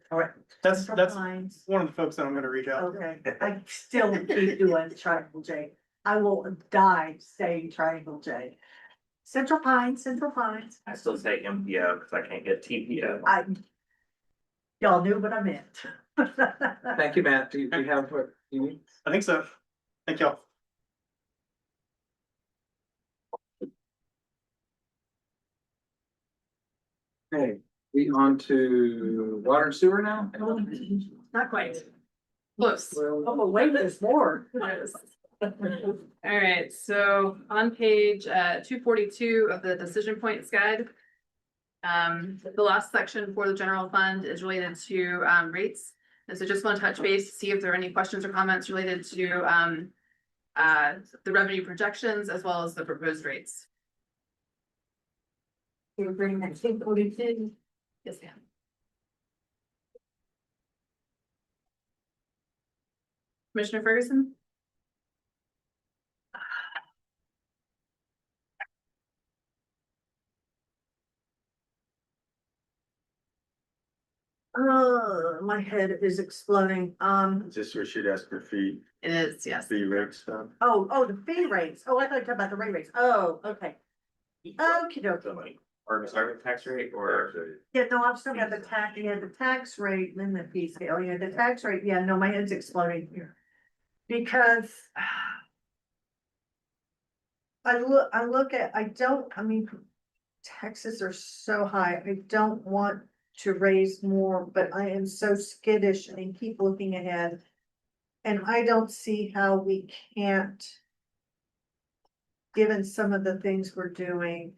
That's Pines. one of the folks that I'm gonna reach out. Okay, I still keep doing Triangle J. I will die saying Triangle J. Central Pines, Central Pines. I still say MPO because I can't get TPO. Y'all knew what I meant. Thank you, Matt. Do you have what you need? I think so. Thank y'all. Okay, we on to water and sewer now? Not quite. Close. Oh, wait, there's more. All right, so on page 242 of the decision points guide. The last section for the general fund is related to rates. And so just want to touch base, see if there are any questions or comments related to the revenue projections as well as the proposed rates. You're bringing that 242. Yes, ma'am. Commissioner Ferguson? My head is exploding. Is this where she'd ask for fee It is, yes. rate stuff? Oh, the fee rates. Oh, I thought you were talking about the rate rates. Oh, okay. Okey dokey. or start with tax rate or? Yeah, no, I'm still got the tax, yeah, the tax rate, and then the fee scale, yeah, the tax rate, yeah, no, my head's exploding here. Because. I look at, I mean, taxes are so high, I don't want to raise more, but I am so skittish and keep looking ahead. And I don't see how we can't. Given some of the things we're doing.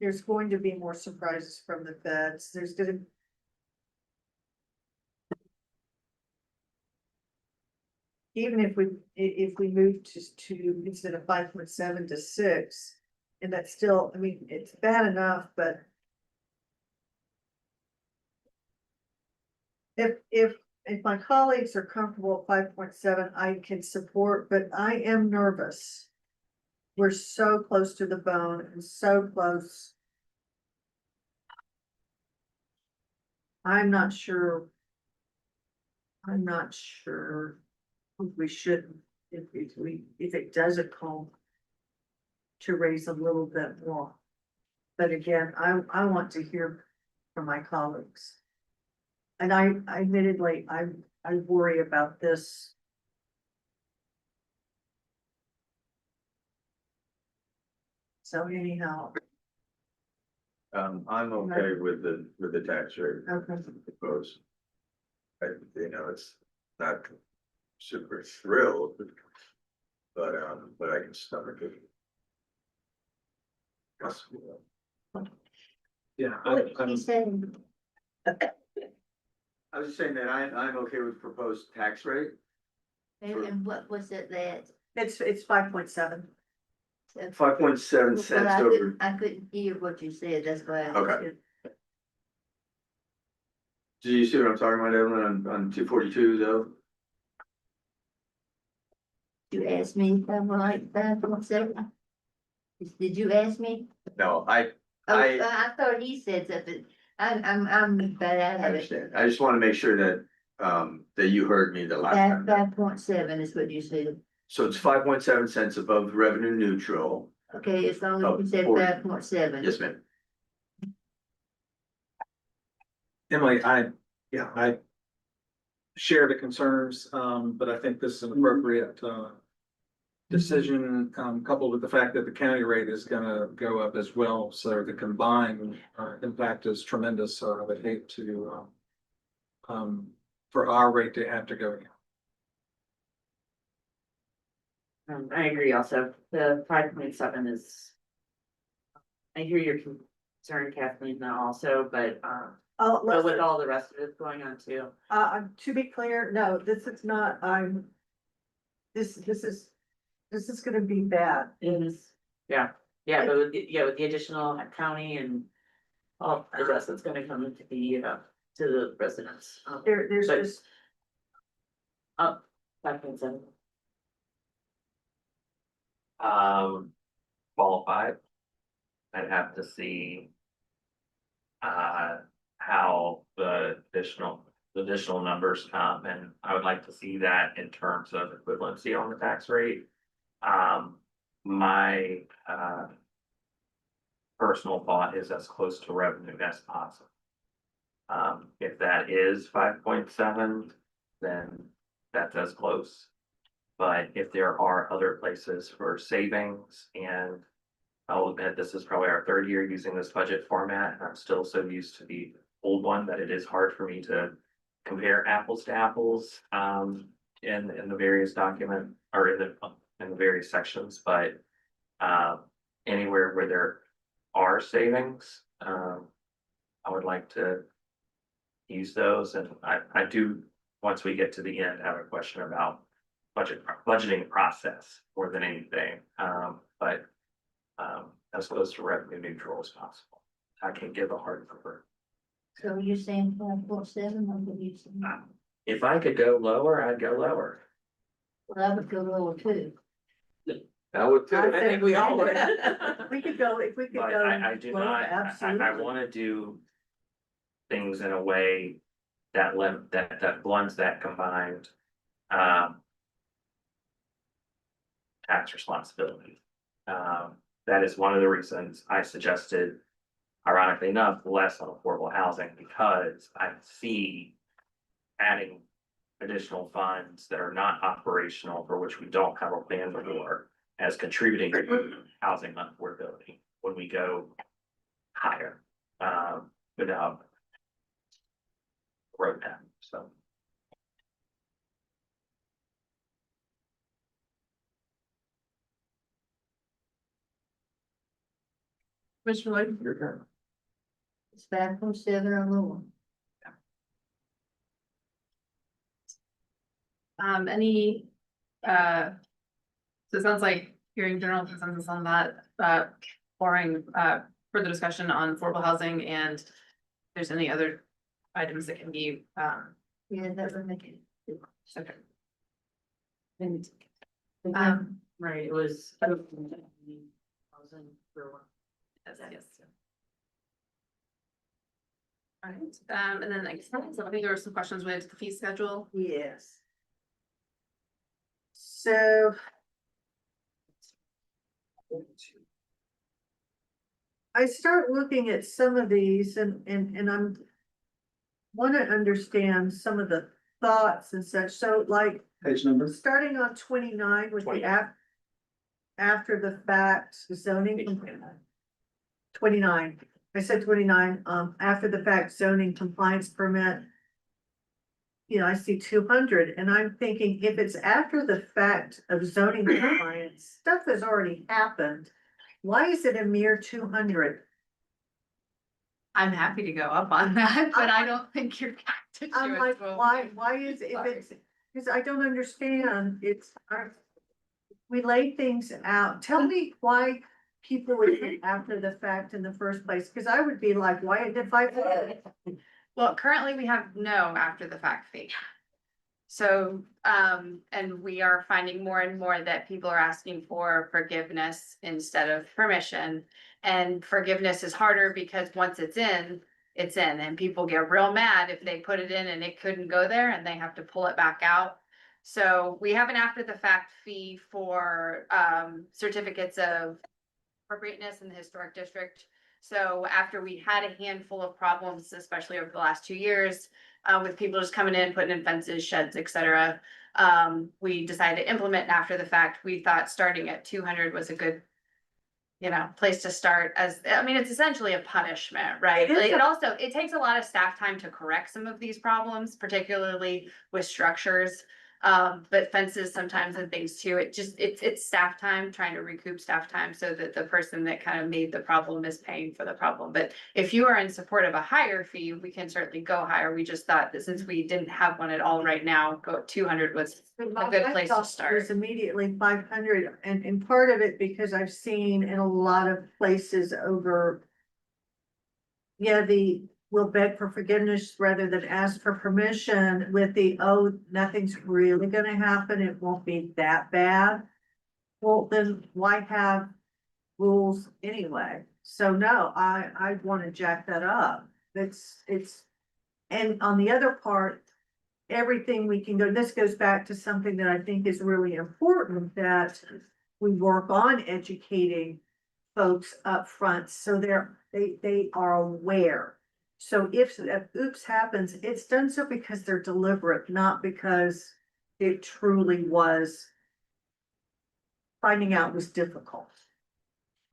There's going to be more surprises from the feds, there's gonna. Even if we move to instead of 5.7 to 6, and that's still, I mean, it's bad enough, but. If my colleagues are comfortable at 5.7, I can support, but I am nervous. We're so close to the bone and so close. I'm not sure. I'm not sure if we should, if it doesn't call. To raise a little bit more. But again, I want to hear from my colleagues. And I admittedly, I worry about this. So anyhow, I'm okay with the tax rate okay, proposed. It's not super thrilled, but I can stomach it. Yeah, What he said, I was just saying that I'm okay with proposed tax rate. and what was it that? it's 5.7. 5.7 cents over. I couldn't hear what you said, that's why. I Okay. Do you see what I'm talking about, Evelyn, on 242 though? You asked me if I'm like 5.7? Did you ask me? No, Oh, I- I thought he said something. I'm bad I at it. understand. I just want to make sure that, that you heard me the last time. 5.7 is what you said. So it's 5.7 cents above revenue neutral. Okay, as long as you said 40. 5.7. Yes, ma'am. Emily, I share the concerns, but I think this is an appropriate, decision, coupled with the fact that the county rate is gonna go up as well. So the combined, impact is tremendous. So I would hate to, for our rate to have to go. I agree also, the 5.7 is. I hear your concern, Kathleen, now also, but Oh, but with listen, all the rest of it going on too. to be clear, no, this is not, this is gonna be bad. It is, yeah, but with the additional county and all the rest that's gonna come to the, to the residents. There's But- just, Up 5.7. Qualified. I'd have to see. How the additional numbers come, and I would like to see that in terms of equivalency on the tax rate. My, personal thought is as close to revenue as possible. If that is 5.7, then that's as close. But if there are other places for savings, and I'll admit, this is probably our third year using this budget format, and I'm still so used to the old one that it is hard for me to compare apples to apples, in the various document, or in the various sections, but, anywhere where there are savings, I would like to use those, and I do, once we get to the end, have a question about budgeting process more than anything, but as close to revenue neutral as possible. I can give a hard number. So you're saying 5.7, or what you saying? If I could go lower, I'd go lower. Well, I would go lower too. I would too. I think we all would. we could go, if we could But go. I do lower, not, absolutely. I wanna do things in a way that that blends that combined, tax responsibility. that is one of the reasons I suggested, ironically enough, less on affordable housing, because I see adding additional funds that are not operational, for which we don't have a plan for, as contributing to housing unaffordability when we go higher, without roadmap, so. Commissioner Lloyd, your turn. It's back from 7 on the one. Any, so it sounds like hearing general consensus on that, pouring, further discussion on affordable housing and if there's any other items that can be, Yeah, that would make it. okay. And, right, it was. Yes. All right, and then I guess, so I think there were some questions related to the fee schedule. Yes. So. I start looking at some of these and I'm. Want to understand some of the thoughts and such, so like, Page numbers. starting on 29 with the 29. After the fact zoning. 29, I said 29, after the fact zoning compliance permit. You know, I see 200 and I'm thinking if it's after the fact of zoning compliance, stuff has already happened. Why is it a mere 200? I'm happy to go up on that, but I don't think you're. I'm like, why is, if it's, because I don't understand, we lay things out, tell me why people would do after the fact in the first place, because I would be like, why did I? Well, currently we have no after the fact fee. So, and we are finding more and more that people are asking for forgiveness instead of permission. And forgiveness is harder because once it's in, and people get real mad if they put it in and it couldn't go there and they have to pull it back out. So we have an after the fact fee for, certificates of appropriateness in the historic district. So after we had a handful of problems, especially over the last 2 years, with people just coming in, putting in fences, sheds, etc. We decided to implement an after the fact. We thought starting at 200 was a good, place to start, as, I mean, it's essentially a punishment, right? It is It also, it takes a lot of staff time to correct some of these problems, particularly with structures. But fences sometimes and things too, it's staff time, trying to recoup staff time so that the person that kind of made the problem is paying for the problem. But if you are in support of a higher fee, we can certainly go higher. We just thought that since we didn't have one at all right now, 200 was a good place to start. It was immediately 500, and part of it because I've seen in a lot of places over. Yeah, we'll beg for forgiveness rather than ask for permission with nothing's really gonna happen, it won't be that bad. Well, then why have rules anyway? So no, I wanna jack that up. And on the other part, everything we can go, this goes back to something that I think is really important, that we work on educating folks up front, so they are aware. So if oops happens, it's done so because they're deliberate, not because it truly was. Finding out was difficult.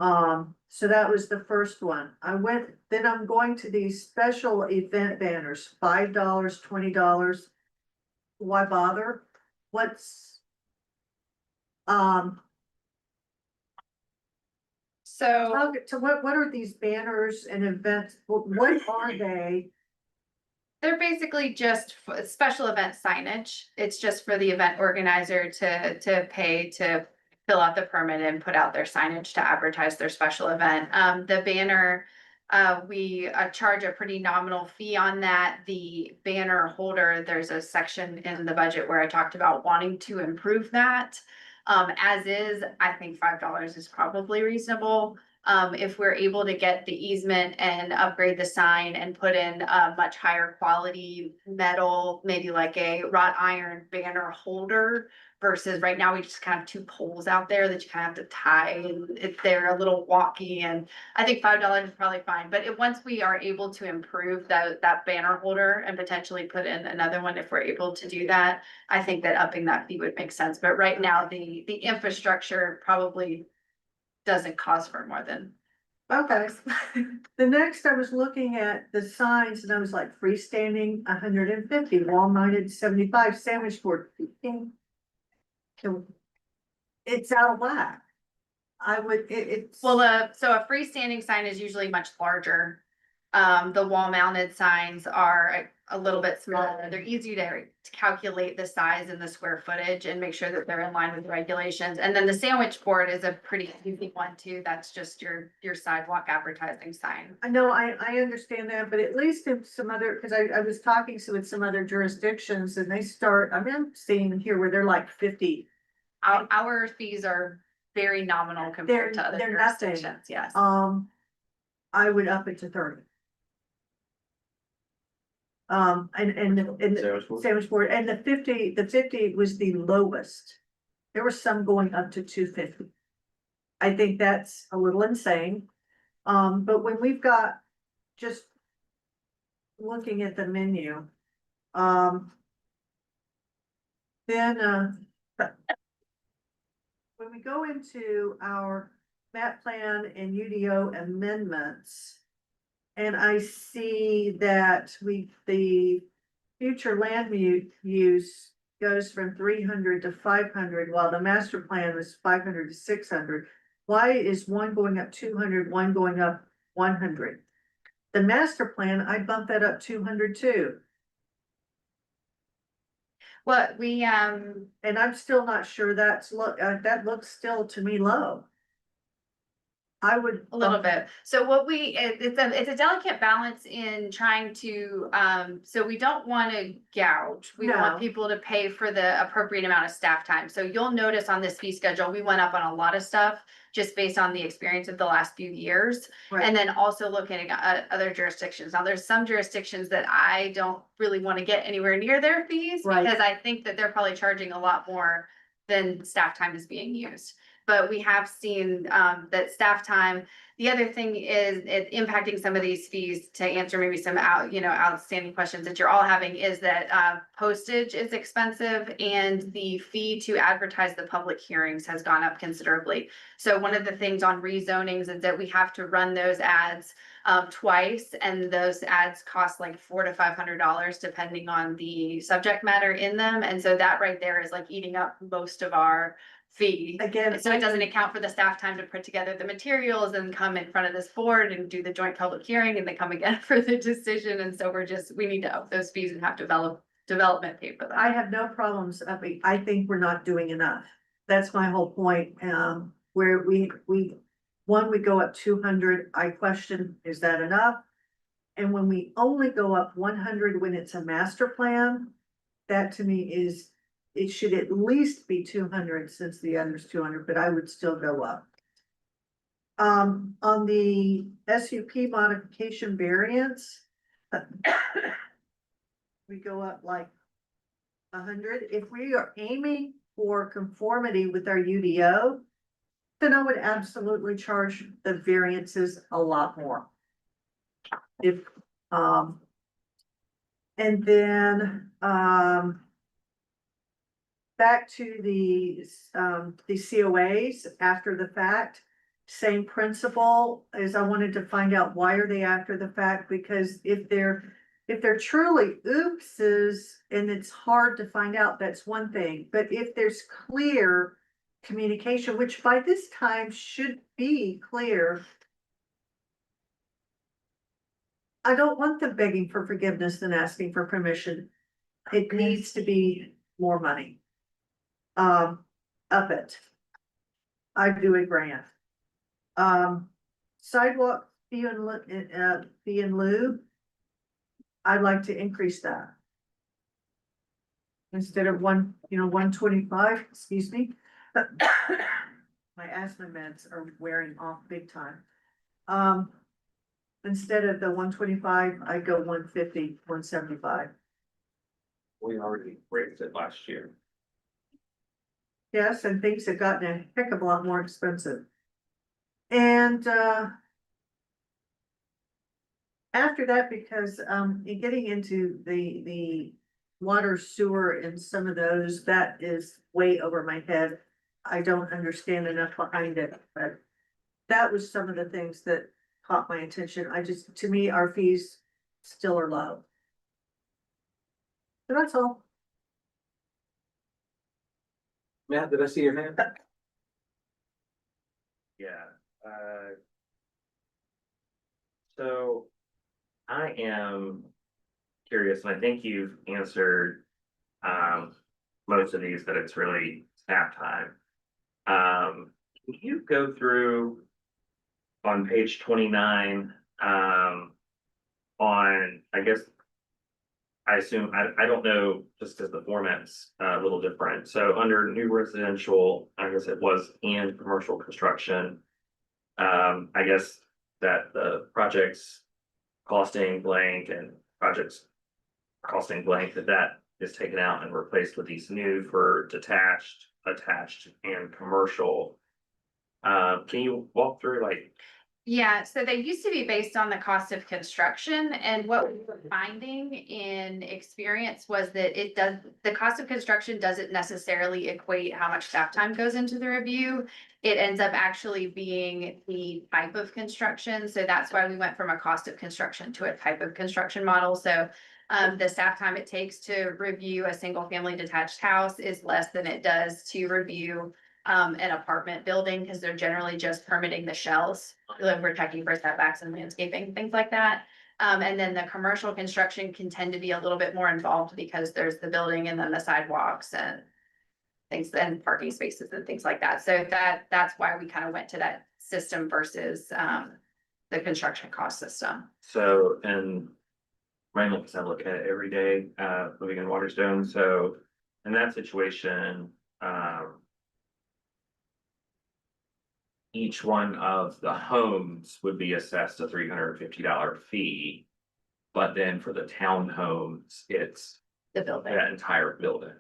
So that was the first one. Then I'm going to these special event banners, $5, $20. Why bother? So what are these banners and events? What are they? They're basically just special event signage. It's just for the event organizer to pay to fill out the permit and put out their signage to advertise their special event. The banner, we charge a pretty nominal fee on that. The banner holder, there's a section in the budget where I talked about wanting to improve that. As is, I think $5 is probably reasonable. if we're able to get the easement and upgrade the sign and put in a much higher quality metal, maybe like a wrought iron banner holder. Versus right now, we just kind of have two poles out there that you kind of have to tie, and they're a little wonky, and I think $5 is probably fine, but once we are able to improve that banner holder and potentially put in another one, if we're able to do that, I think that upping that fee would make sense, but right now, the infrastructure probably doesn't cost for more than. Okay. The next, I was looking at the signs and I was like freestanding 150, wall-mounted 75, sandwich board 15. So it's out of whack. I would, it's. Well, so a freestanding sign is usually much larger. The wall mounted signs are a little bit smaller. They're easy to calculate the size and the square footage and make sure that they're in line with the regulations. And then the sandwich board is a pretty easy one too. That's just your sidewalk advertising sign. I know, I understand that, but at least in some other, because I was talking with some other jurisdictions and they start, I'm seeing here where they're like 50. Our fees are very nominal compared to other They're nothing. jurisdictions, yes. I would up it to 30. And sandwich board, and the 50 was the lowest. There were some going up to 250. I think that's a little insane. But when we've got just looking at the menu, then when we go into our map plan and UDO amendments, and I see that the future land use goes from 300 to 500, while the master plan was 500 to 600. Why is one going up 200, one going up 100? The master plan, I bumped that up 200 too. What we, And I'm still not sure that looks still to me low. I would. a little bit. So what it's a delicate balance in trying to, so we don't want to gouge. We want No. people to pay for the appropriate amount of staff time. So you'll notice on this fee schedule, we went up on a lot of stuff just based on the experience of the last few years. Right. And then also looking at other jurisdictions. Now, there's some jurisdictions that I don't really want to get anywhere near their fees Right. because I think that they're probably charging a lot more than staff time is being used. But we have seen that staff time, the other thing is it impacting some of these fees to answer maybe some outstanding questions that you're all having is that postage is expensive and the fee to advertise the public hearings has gone up considerably. So one of the things on rezonings is that we have to run those ads twice, and those ads cost like $400 to $500 depending on the subject matter in them. And so that right there is like eating up most of our fee. Again, So it doesn't account for the staff time to put together the materials and come in front of this board and do the joint public hearing and then come again for the decision. And so we need to up those fees and have development pay for that. I have no problems upping. I think we're not doing enough. That's my whole point. Where we go up 200, I question, is that enough? And when we only go up 100 when it's a master plan, that to me is, it should at least be 200 since the other's 200, but I would still go up. On the SUP modification variance, we go up like 100. If we are aiming for conformity with our UDO, then I would absolutely charge the variances a lot more. And then, back to the COAs after the fact, same principle as I wanted to find out why are they after the fact, because if they're truly oopses and it's hard to find out, that's one thing, but if there's clear communication, which by this time should be clear, I don't want them begging for forgiveness and asking for permission. It needs to be more money. Up it. I do a grant. Sidewalk fee in lieu. I'd like to increase that. Instead of 125, excuse me. My asthma meds are wearing off big time. instead of the 125, I go 150, 175. We already raised it last year. Yes, and things have gotten a heck of a lot more expensive. And, after that, because, in getting into the water, sewer and some of those, that is way over my head. I don't understand enough behind it, but that was some of the things that caught my attention. To me, our fees still are low. So that's all. Matt, did I see your hand? Yeah, so I am curious, and I think you've answered, most of these, that it's really staff time. Can you go through on page 29, on, I guess, I assume, I don't know, just because the format's a little different. So under new residential, I guess it was and commercial construction. I guess that the projects costing blank and projects costing blank, that is taken out and replaced with these new for detached, attached and commercial. Can you walk through like, Yeah, so they used to be based on the cost of construction, and what we were finding in experience was that the cost of construction doesn't necessarily equate how much staff time goes into the review. It ends up actually being the type of construction, so that's why we went from a cost of construction to a type of construction model, so the staff time it takes to review a single family detached house is less than it does to review an apartment building, because they're generally just permitting the shells. We're checking for setbacks and landscaping, things like that. And then the commercial construction can tend to be a little bit more involved because there's the building and then the sidewalks and things, and parking spaces and things like that. So that's why we kind of went to that system versus the construction cost system. so, and mainly because I look at it every day, living in Waterstone, so in that situation, each one of the homes would be assessed a $350 fee. But then for the townhomes, it's The building. that entire building.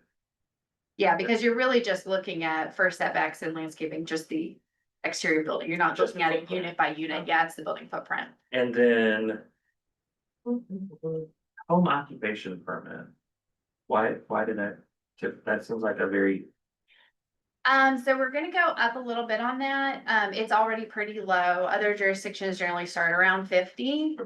Yeah, because you're really just looking at for setbacks and landscaping, just the exterior building. You're not Just looking at the it footprint. unit by unit. Yeah, it's the building footprint. And then home occupation permit. Why did that seems like a very, So we're gonna go up a little bit on that. It's already pretty low. Other jurisdictions generally start around 50.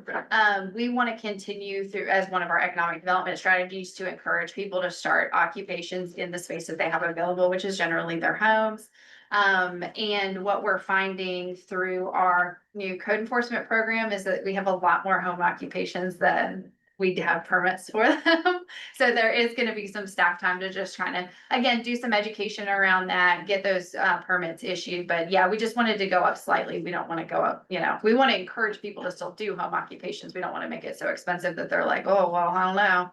We want to continue through as one of our economic development strategies to encourage people to start occupations in the space that they have available, which is generally their homes. And what we're finding through our new code enforcement program is that we have a lot more home occupations than we have permits for them. So there is gonna be some staff time to just trying to, again, do some education around that, get those permits issued. But yeah, we just wanted to go up slightly. We don't want to go up, we want to encourage people to still do home occupations. We don't want to make it so expensive that they're like, oh, well, I don't know.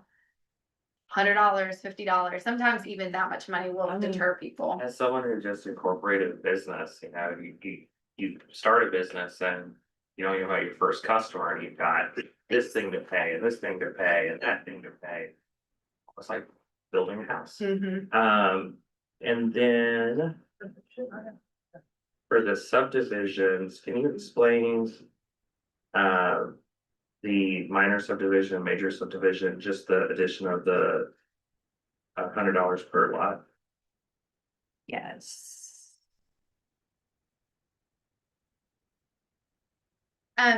$100, $50, sometimes even that much money will deter people. as someone who just incorporated a business, you start a business and you know, you have your first customer and you've got this thing to pay and this thing to pay and that thing to pay. It's like building a house. Mhm. And then for the subdivisions, can you explain the minor subdivision, major subdivision, just the addition of the $100 per lot? Yes.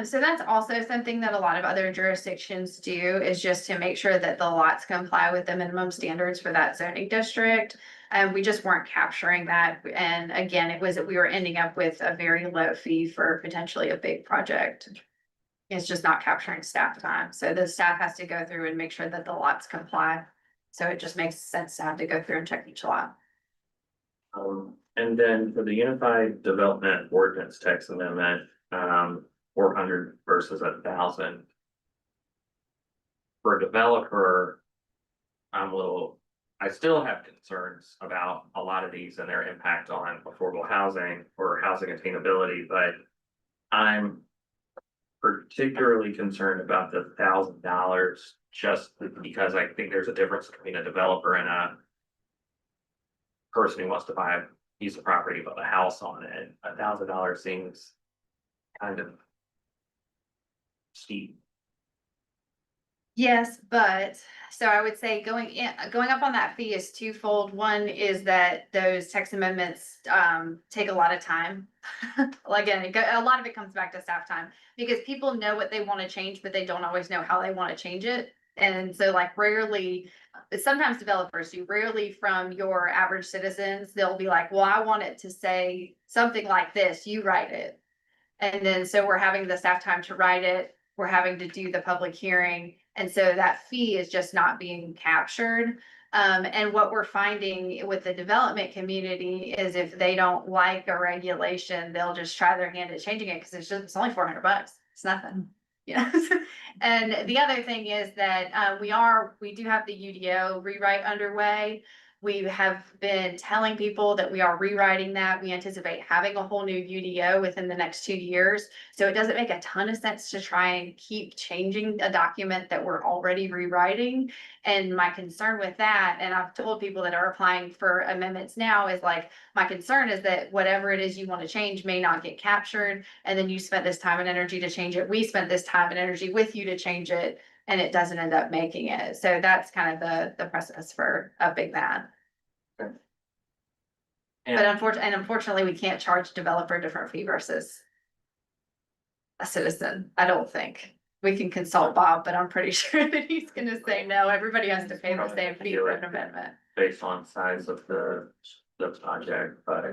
So that's also something that a lot of other jurisdictions do, is just to make sure that the lots comply with the minimum standards for that zoning district. And we just weren't capturing that. And again, we were ending up with a very low fee for potentially a big project. It's just not capturing staff time. So the staff has to go through and make sure that the lots comply. So it just makes sense to have to go through and check each lot. And then for the Unified Development Ordinance Text Amendment, 400 versus 1,000. For a developer, I still have concerns about a lot of these and their impact on affordable housing or housing attainability, but I'm particularly concerned about the $1,000, just because I think there's a difference between a developer and a person who wants to buy a piece of property, build a house on it. $1,000 seems kind of steep. Yes, but, so I would say going up on that fee is twofold. One is that those text amendments, take a lot of time. Well, again, a lot of it comes back to staff time, because people know what they want to change, but they don't always know how they want to change it. And so like rarely, sometimes developers do, rarely from your average citizens, they'll be like, well, I want it to say something like this, you write it. And then, so we're having the staff time to write it, we're having to do the public hearing, and so that fee is just not being captured. And what we're finding with the development community is if they don't like a regulation, they'll just try their hand at changing it, because it's only $400, it's nothing. Yeah. And the other thing is that we do have the UDO rewrite underway. We have been telling people that we are rewriting that. We anticipate having a whole new UDO within the next 2 years. So it doesn't make a ton of sense to try and keep changing a document that we're already rewriting. And my concern with that, and I've told people that are applying for amendments now, is like, my concern is that whatever it is you want to change may not get captured. And then you spent this time and energy to change it. We spent this time and energy with you to change it, and it doesn't end up making it. So that's kind of the process for upping that. But unfortunately, we can't charge developer a different fee versus a citizen, I don't think. We can consult Bob, but I'm pretty sure that he's gonna say, no, everybody has to pay the same fee for an amendment. Based on size of the project, but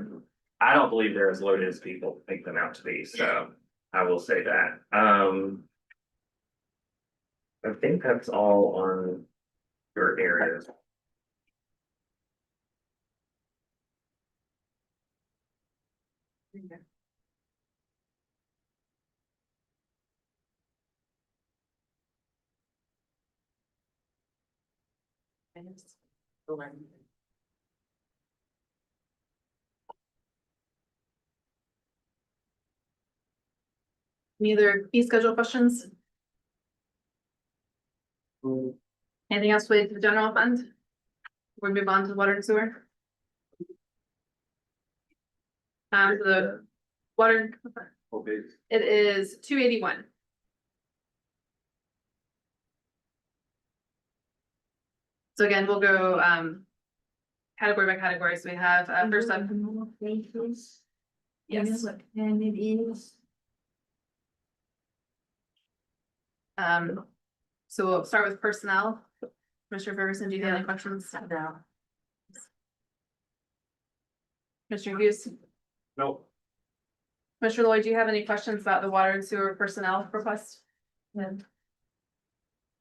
I don't believe they're as loaded as people make them out to be, so I will say that. I think that's all on your areas. Any other fee schedule questions? Anything else with the general fund? We'll move on to water and sewer. The water, it is 281. So again, we'll go category by category. So we have first up. Yes. And it is. So we'll start with personnel. Mr. Ferguson, do you have any questions? No. Mr. Hughes? Nope. Mr. Lloyd, do you have any questions about the water and sewer personnel request? No.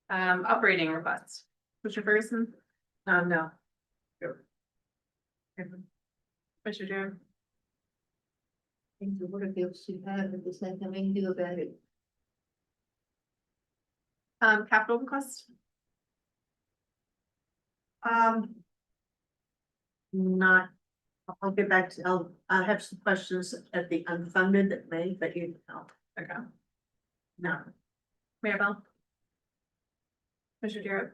Operating request. Mr. Ferguson? No. Mr. Jarrett? Think the water bills should have, but there's nothing we can do about it. Capital request? Not, I'll get back to, I'll have some questions at the unfunded that may, but you know, Okay. no. Mayor Bell? Mr. Jarrett?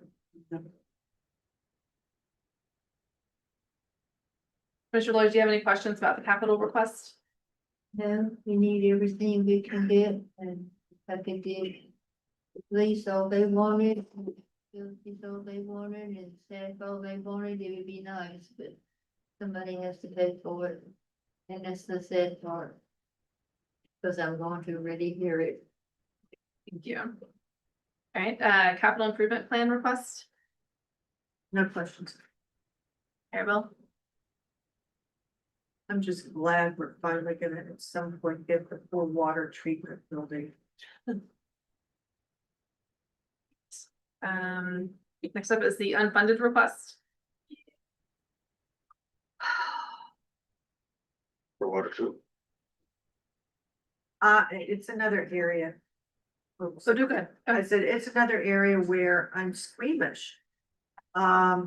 Mr. Lloyd, do you have any questions about the capital request? No, we need everything we can get, and if I could get the police all they wanted, utilities all they wanted, and staff all they wanted, it would be nice, but somebody has to pay for it, and that's the sad part. Cause I'm going to already hear it. Thank you. All right, capital improvement plan request, No questions. Mayor Bell? I'm just glad we're finally gonna at some point get the full water treatment building. Next up is the unfunded request. For water too. It's another area. So do good. I said, it's another area where I'm squeamish. I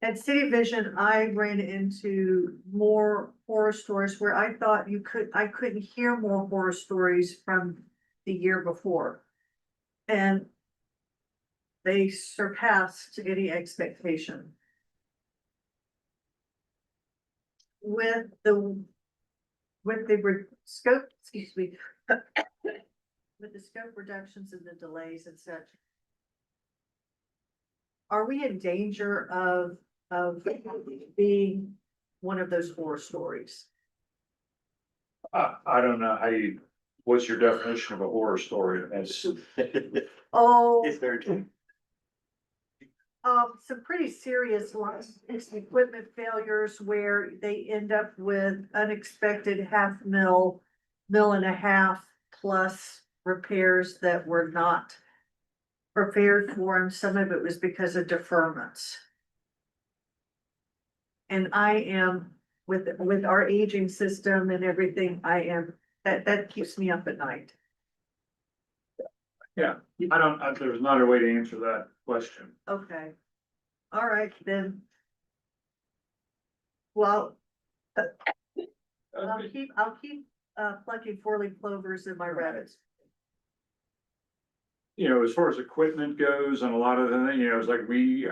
At City Vision, I ran into more horror stories where I thought I couldn't hear more horror stories from the year before. And they surpassed any expectation. With the scope, excuse me. With the scope reductions and the delays and such. Are we in danger of being one of those horror stories? I don't know how you, what's your definition of a horror story? That's, Oh, It's very true. some pretty serious ones, it's equipment failures where they end up with unexpected $500,000, $1.5 million plus repairs that were not prepared for, and some of it was because of deferments. And I am, with our aging system and everything, that keeps me up at night. yeah, there's not a way to answer that question. Okay. All right, then. Well. I'll keep plucking 4-leaf clovers in my rabbits. You know, as far as equipment goes and a lot of the, you know, it's like we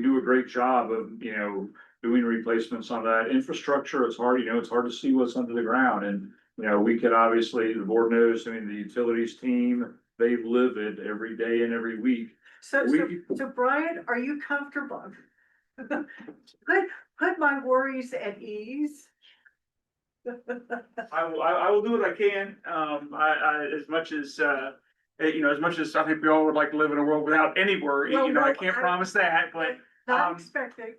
do a great job of, you know, doing replacements on that infrastructure. It's hard, you know, it's hard to see what's under the ground and, you know, we could obviously, the board knows, I mean, the utilities team, they live it every day and every week. So We- Brian, are you comfortable? Put my worries at ease. I will do what I can, as much as, you know, as much as I think we all would like to live in a world without any worry, Well, you know, I no, can't promise that, but. Not Um, expecting.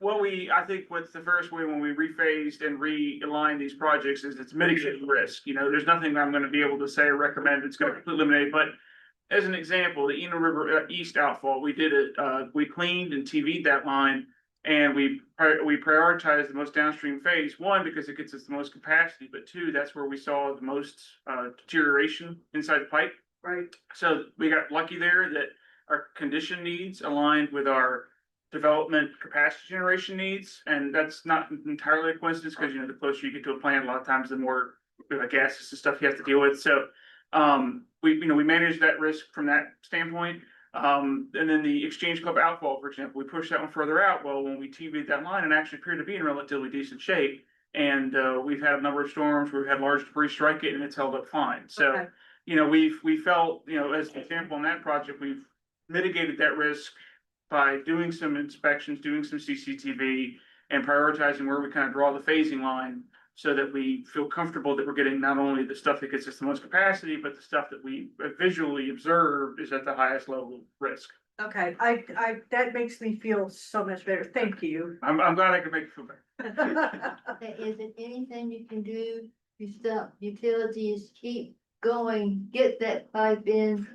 I think what's the first way when we rephased and realigned these projects is it's mitigating risk, you know, there's nothing I'm gonna be able to say or recommend that's gonna completely eliminate, but. As an example, the Eno River East outfall, we did it, we cleaned and TV'd that line. And we prioritized the most downstream phase, one, because it gets us the most capacity, but two, that's where we saw the most deterioration inside the pipe. Right. So we got lucky there that our condition needs aligned with our development capacity generation needs, and that's not entirely a coincidence, because you know, the closer you get to a plant, a lot of times the more gases and stuff you have to deal with, so. We manage that risk from that standpoint. And then the Exchange Club outfall, for example, we pushed that one further out. Well, when we TV'd that line, it actually appeared to be in relatively decent shape. And we've had a number of storms where we've had large debris strike it and it's held up fine. So, Okay. you know, we felt, you know, as an example on that project, we've mitigated that risk by doing some inspections, doing some CCTV, and prioritizing where we kind of draw the phasing line, so that we feel comfortable that we're getting not only the stuff that gets us the most capacity, but the stuff that we visually observe is at the highest level of risk. Okay, that makes me feel so much better. Thank you. I'm glad I could make you feel better. Is there anything you can do to stop utilities keep going, get that pipe in,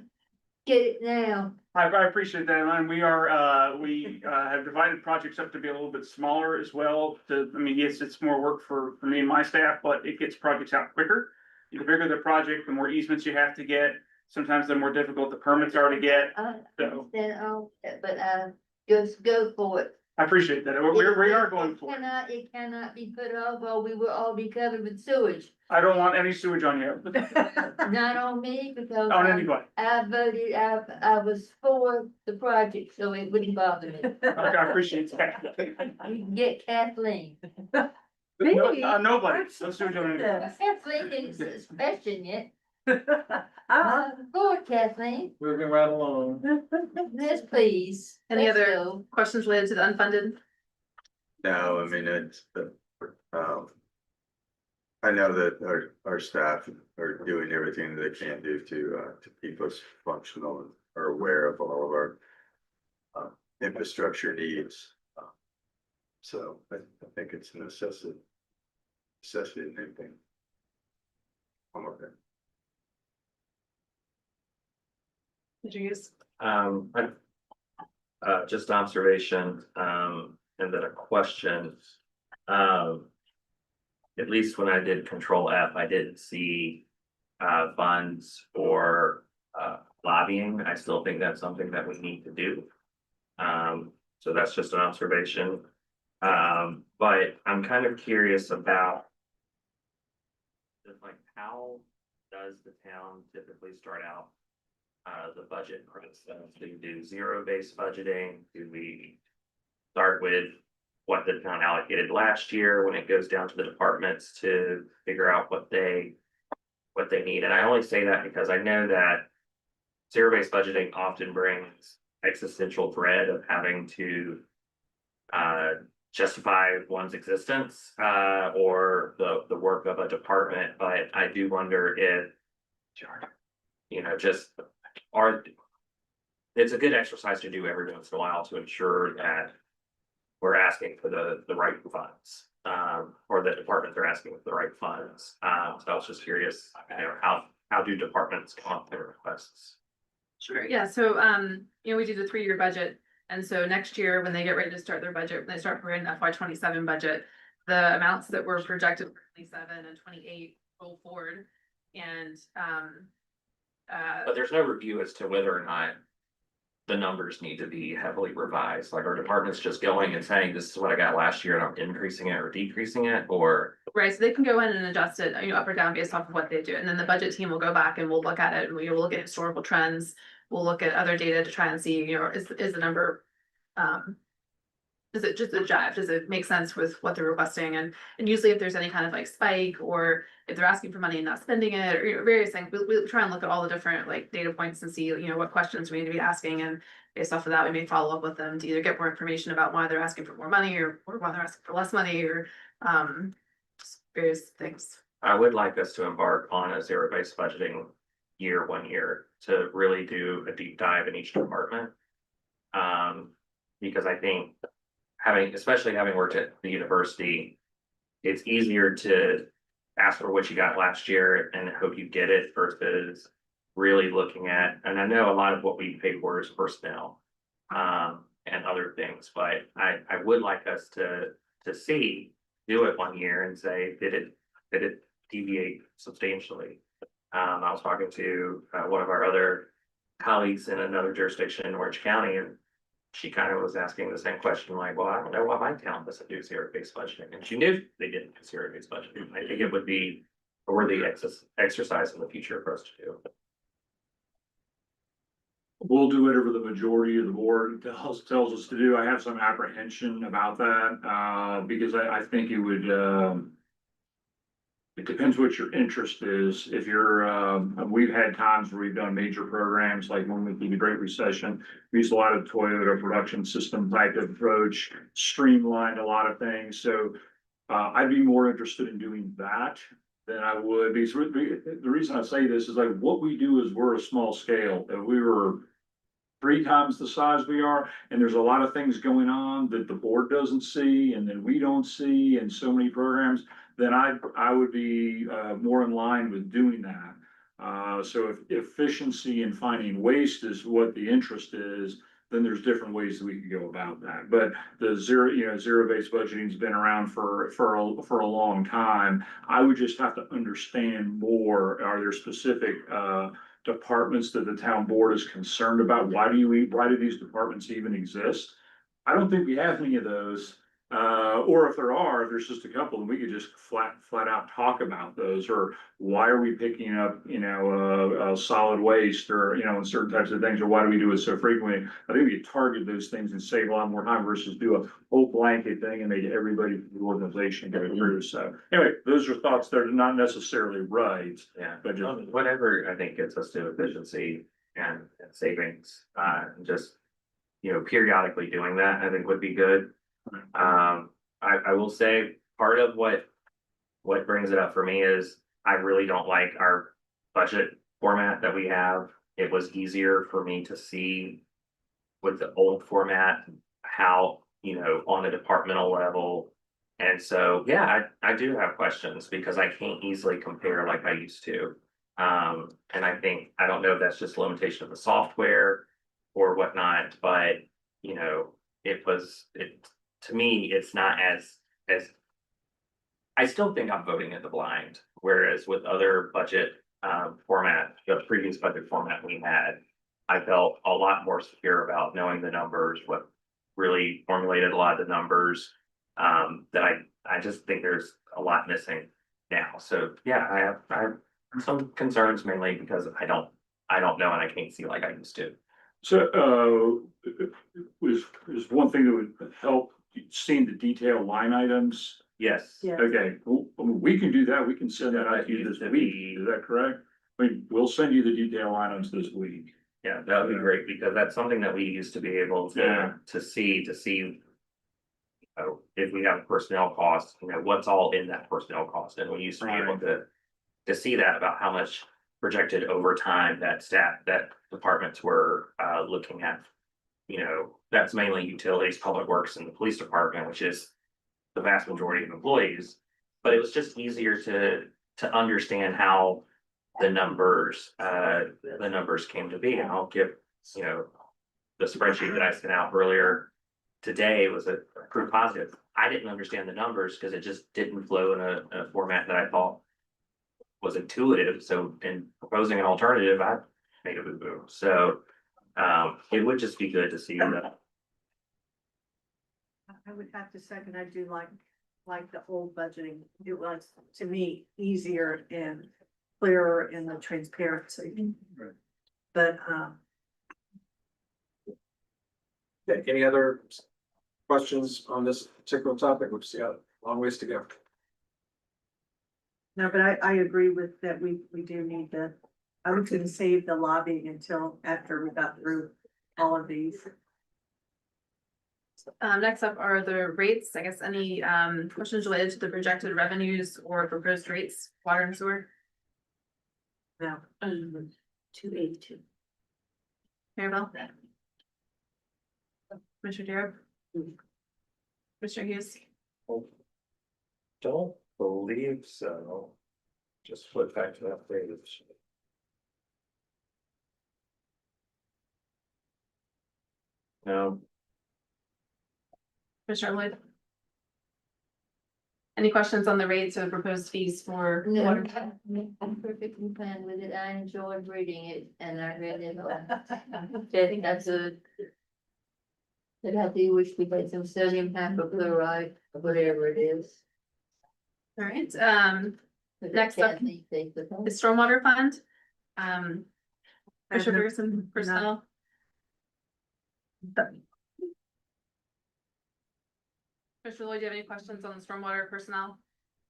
get it now? I appreciate that, and we have divided projects up to be a little bit smaller as well. Yes, it's more work for me and my staff, but it gets projects out quicker. The bigger the project, the more easements you have to get. Sometimes the more difficult the permits are to get. I So understand all that, but just go for it. I appreciate that. We are going for it. It cannot be put off, or we will all be covered with sewage. I don't want any sewage on you, Not on me, because on anybody. I voted, I was for the project, so it wouldn't bother me. Okay, I appreciate that. You can get Kathleen. Nobody, I'm no sewage on anybody. Kathleen didn't question it. Ah, Go Kathleen, Moving right along. yes, please. Any Let's other go. questions related to the unfunded? No, I mean, I know that our staff are doing everything they can do to keep us functional and are aware of all of our infrastructure needs. So I think it's a necessity and anything. I'm okay. Did you use? Just observation, and then a question. At least when I did Control F, I didn't see funds for lobbying. I still think that's something that we need to do. So that's just an observation. But I'm kind of curious about. Just like, how does the town typically start out? The budget process, do you do zero-based budgeting? Do we start with what the town allocated last year when it goes down to the departments to figure out what they need? And I only say that because I know that zero-based budgeting often brings existential dread of having to justify one's existence, or the work of a department, but I do wonder if, just it's a good exercise to do every once in a while to ensure that we're asking for the right funds, or the departments are asking for the right funds. So I was just curious, how do departments come up with their requests? Sure, yeah, so, we do the 3-year budget, and so next year, when they get ready to start their budget, when they start preparing the FY 27 budget, the amounts that were projected for 27 and 28 roll forward, and, But there's no review as to whether or not the numbers need to be heavily revised, like, are departments just going and saying, this is what I got last year and I'm increasing it or decreasing it, or? right, so they can go in and adjust it, up or down based off of what they do, and then the budget team will go back and we'll look at it, and we will look at historical trends. We'll look at other data to try and see, is the number, does it just a jive? Does it make sense with what they're requesting? And usually if there's any kind of like spike, or if they're asking for money and not spending it, or various things, we'll try and look at all the different like data points and see, what questions we need to be asking. And based off of that, we may follow up with them to either get more information about why they're asking for more money, or why they're asking for less money, or just various things. I would like us to embark on a zero-based budgeting year, 1 year, to really do a deep dive in each department. Because I think especially having worked at the university, it's easier to ask for what you got last year and hope you get it versus really looking at, and I know a lot of what we pay for is personnel, and other things, but I would like us to do it 1 year and say, did it deviate substantially? I was talking to one of our other colleagues in another jurisdiction in Orange County, and she kind of was asking the same question, like, well, I don't know why my town doesn't do zero-based budgeting, and she knew they didn't do zero-based budgeting. I think it would be a worthy exercise in the future for us to do. We'll do whatever the majority of the board tells us to do. I have some apprehension about that, because I think it would, it depends what your interest is. If you're, we've had times where we've done major programs, like when we did the Great Recession, we used a lot of Toyota production system type of approach, streamlined a lot of things. So I'd be more interested in doing that than I would, because the reason I say this is like, what we do is we're a small scale. If we were 3 times the size we are, and there's a lot of things going on that the board doesn't see, and then we don't see, and so many programs, then I would be more in line with doing that. So if efficiency and finding waste is what the interest is, then there's different ways that we could go about that. But the zero-based budgeting's been around for a long time. I would just have to understand more. Are there specific departments that the town board is concerned about? Why do these departments even exist? I don't think we have any of those. Or if there's just a couple, then we could just flat out talk about those, or why are we picking up, solid waste, or, and certain types of things, or why do we do it so frequently? I think we could target those things and save a lot more time versus do a whole blanket thing and make everybody in the organization go through. So anyway, those are thoughts that are not necessarily right. Yeah, but just whatever I think gets us to efficiency and savings, and just, periodically doing that, I think would be good. I will say part of what brings it up for me is I really don't like our budget format that we have. It was easier for me to see with the old format how, on a departmental level. And so, yeah, I do have questions because I can't easily compare like I used to. And I don't know if that's just a limitation of the software or whatnot, but, to me, it's not as I still think I'm voting in the blind, whereas with other budget format, the previous budget format we had, I felt a lot more secure about knowing the numbers, what really formulated a lot of the numbers. That I just think there's a lot missing now. So, yeah, I have some concerns mainly because I don't know and I can't see like I used to. So, was one thing that would help, seeing the detailed line items. Yes. Yeah. Okay, well, we can do that. We can send that out to you this week. Is that correct? We'll send you the detailed items this week. Yeah, that would be great because that's something that we used to be able Yeah. to see. If we have personnel costs, what's all in that personnel cost, and we used to be able to see that about how much projected overtime that departments were looking at. That's mainly utilities, public works, and the police department, which is the vast majority of employees. But it was just easier to understand how the numbers came to be, and I'll give, the spreadsheet that I sent out earlier today was a proof positive. I didn't understand the numbers because it just didn't flow in a format that I thought was intuitive. So in proposing an alternative, I made a boo-boo. So it would just be good to see that. I would have to second, I do like the old budgeting. It was, to me, easier and clearer in the transparency. Right. But, Okay, any other questions on this particular topic? We've still got a long ways to go. no, but I agree with that, we do need to, I was gonna save the lobbying until after we got through all of these. Next up are the rates. I guess any questions related to the projected revenues or proposed rates, water and sewer? Now, 282. Maribel? Commissioner Darrow? Mr. Hughes? Don't believe so. Just flip back to that page. No, Commissioner Lloyd? Any questions on the rates or proposed fees for No, water? I'm perfectly fine with it. I enjoyed reading it and I read it all. I think that's a. But I do wish we had some sodium hypochlorite, or whatever it is. All right, But Next I up- can't think they could- the stormwater fund. Commissioner no- Ferguson, personnel. Commissioner Lloyd, do you have any questions on the stormwater personnel?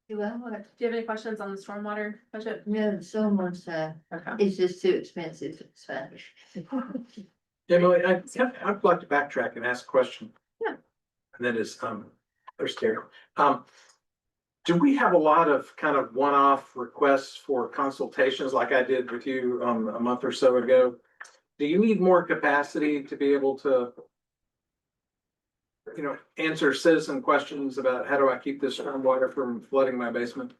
Do I want, Do you have any questions on the stormwater budget? no, so much, Okay. it's just too expensive in Spanish. Emily, I'd like to backtrack and ask a question. Yeah. And that is, there's Terry. Do we have a lot of kind of one-off requests for consultations like I did with you, a month or so ago? Do you need more capacity to be able to, answer citizen questions about how do I keep this stormwater from flooding my basement?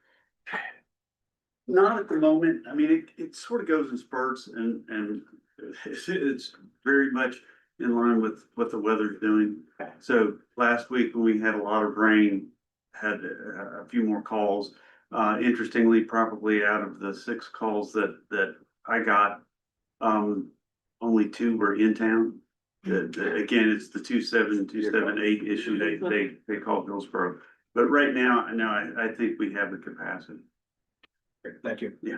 Not at the moment. I mean, it sort of goes in spurts and it's very much in line with what the weather's doing. So last week when we had a lot of rain, had a few more calls. Interestingly, probably out of the 6 calls that I got, only 2 were in town. Again, it's the 27278 issue they call Hillsborough. But right now, I think we have the capacity. Thank you. Yeah.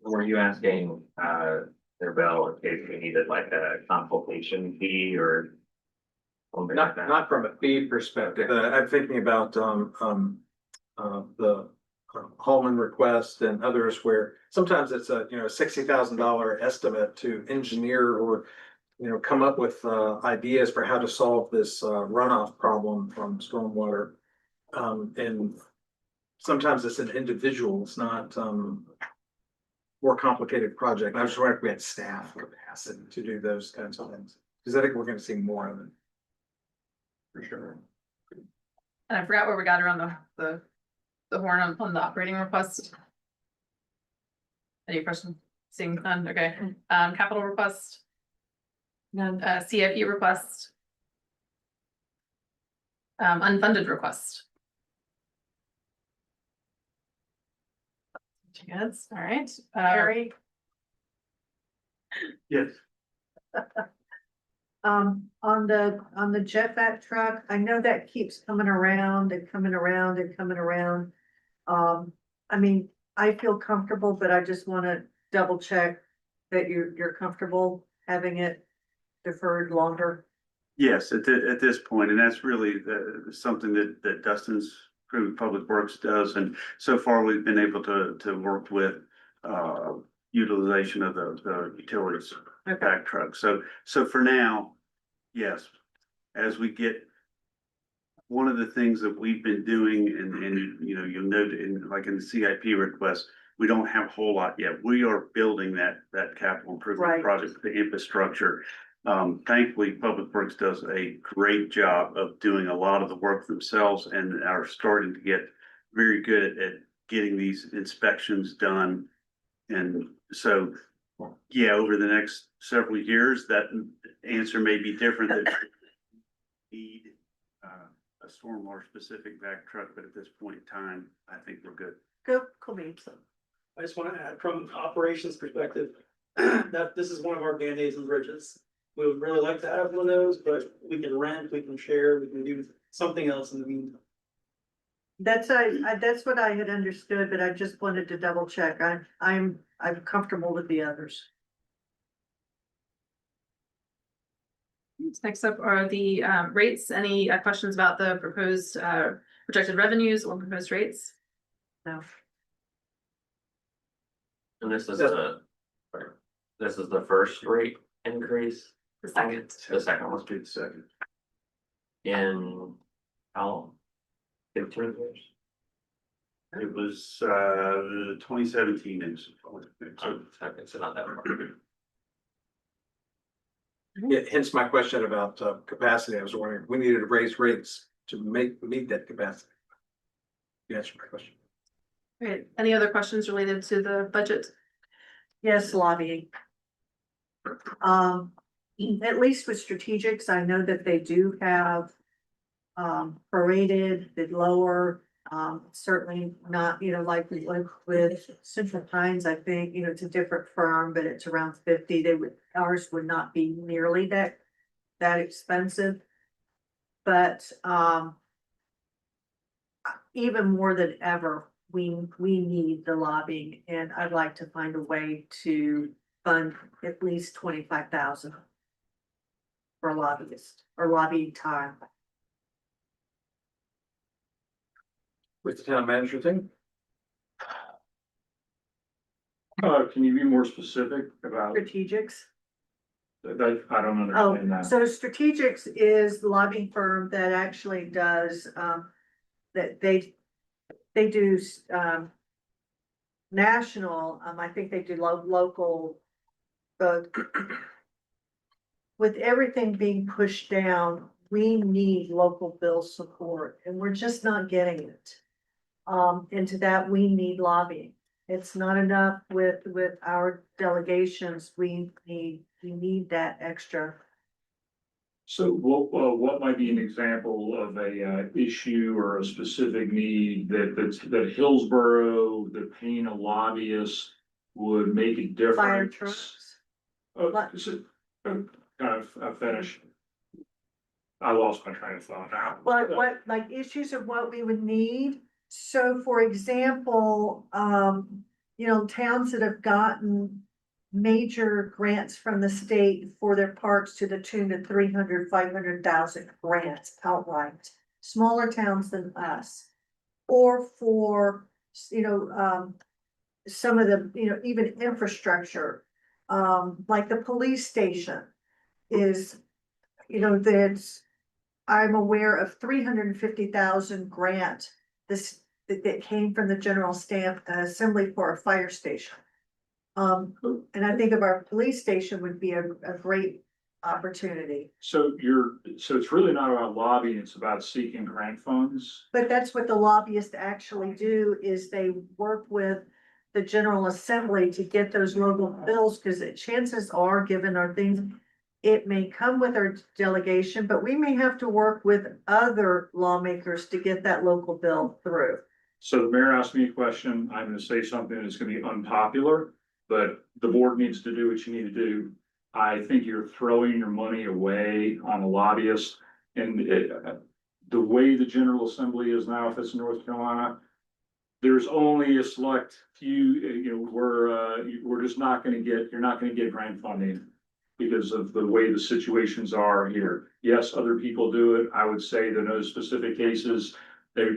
were you asking their bill in case we needed like a consultation fee or? something like that? Not from a fee perspective. I'm thinking about, the Hallman request and others where sometimes it's a, $60,000 estimate to engineer or, come up with, ideas for how to solve this, runoff problem from stormwater. And sometimes it's an individual, it's not, more complicated project. I was just wondering if we had staff capacity to do those kinds of things, because I think we're gonna see more of it. For sure. And I forgot where we got around the horn on the operating request. Any question? Seeing none, okay. Capital request, None. CIP request. Unfunded request. Yes, all right. Harry, Yes. on the jet vac truck, I know that keeps coming around and coming around and coming around. I mean, I feel comfortable, but I just wanna double check that you're comfortable having it deferred longer. Yes, at this point, and that's really something that Dustin's crew of Public Works does, and so far we've been able to work with utilization of the utilities back truck. So for now, yes, as we get. One of the things that we've been doing, and you know, you'll note in like in the CIP request, we don't have a whole lot yet. We are building that capital improvement Right. project, the infrastructure. Thankfully, Public Works does a great job of doing a lot of the work themselves and are starting to get very good at getting these inspections done. And so, yeah, over the next several years, that answer may be different than need a stormwater specific back truck, but at this point in time, I think we're good. Go, cool beans. I just wanna add from an operations perspective, that this is one of our Band-Aids and bridges. We would really like to have one of those, but we can rent, we can share, we can do something else in the meantime. That's that's what I had understood, but I just wanted to double check. I'm comfortable with the others. Next up are the rates. Any questions about the proposed projected revenues or proposed rates? No. And this is the first rate increase, The second. the second one Let's do the second. in how long? 15 years? It was 2017 and so Okay, so not that far. Yeah, hence my question about capacity. I was wondering, we needed to raise rates to meet that capacity. You answered my question. Great. Any other questions related to the budget? Yes, lobbying. At least with strategics, I know that they do have prorated, the lower, certainly not, you know, like with Central Pines, I think, you know, it's a different firm, but it's around 50. Ours would not be nearly that expensive. But even more than ever, we need the lobbying, and I'd like to find a way to fund at least 25,000 for a lobbyist or lobbying time. With the town manager thing, Can you be more specific about Strategics. that? I don't Oh, understand that. so Strategics is the lobbying firm that actually does, that they do, national, I think they do local, but with everything being pushed down, we need local bill support, and we're just not getting it. And to that, we need lobbying. It's not enough with our delegations, we need that extra. So what might be an example of a issue or a specific need that Hillsborough, that paying a lobbyist would make a difference? Fire trucks. Kind of finish. I lost my train of thought now. What, like issues of what we would need? So for example, you know, towns that have gotten major grants from the state for their parks to the tune of 300, 500,000 grants outright. Smaller towns than us. Or for, you know, some of the, you know, even infrastructure, like the police station is, you know, that's, I'm aware of 350,000 grant that came from the General Stamp Assembly for a fire station. And I think of our police station would be a great opportunity. So it's really not about lobbying, it's about seeking grant funds. But that's what the lobbyists actually do, is they work with the General Assembly to get those local bills, because chances are, given our things, it may come with our delegation, but we may have to work with other lawmakers to get that local bill through. So the mayor asked me a question, I'm gonna say something that's gonna be unpopular, but the board needs to do what you need to do. I think you're throwing your money away on the lobbyists. And the way the General Assembly is now, if it's North Carolina, there's only a select few, we're just not gonna get, you're not gonna get grant funding because of the way the situations are here. Yes, other people do it. I would say that in those specific cases, they're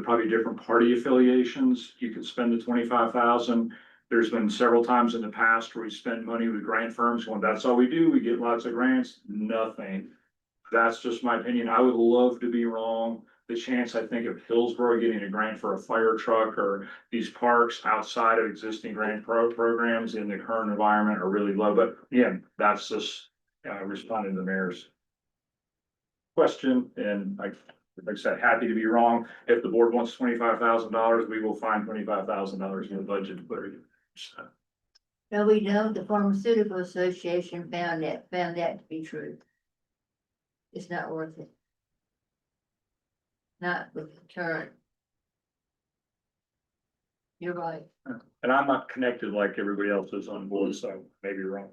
probably different party affiliations. You could spend the 25,000. There's been several times in the past where we spend money with grant firms going, that's all we do. We get lots of grants, nothing. That's just my opinion. I would love to be wrong. The chance, I think, of Hillsborough getting a grant for a fire truck or these parks outside of existing grant programs in the current environment are really low. But again, that's just responding to the mayor's question. And like I said, happy to be wrong. If the board wants $25,000, we will find $25,000 in the budget to put it in. So, No, we know the Pharmaceutical Association found that to be true. It's not worth it. Not with the current. You're right. and I'm not connected like everybody else is on board, so maybe wrong.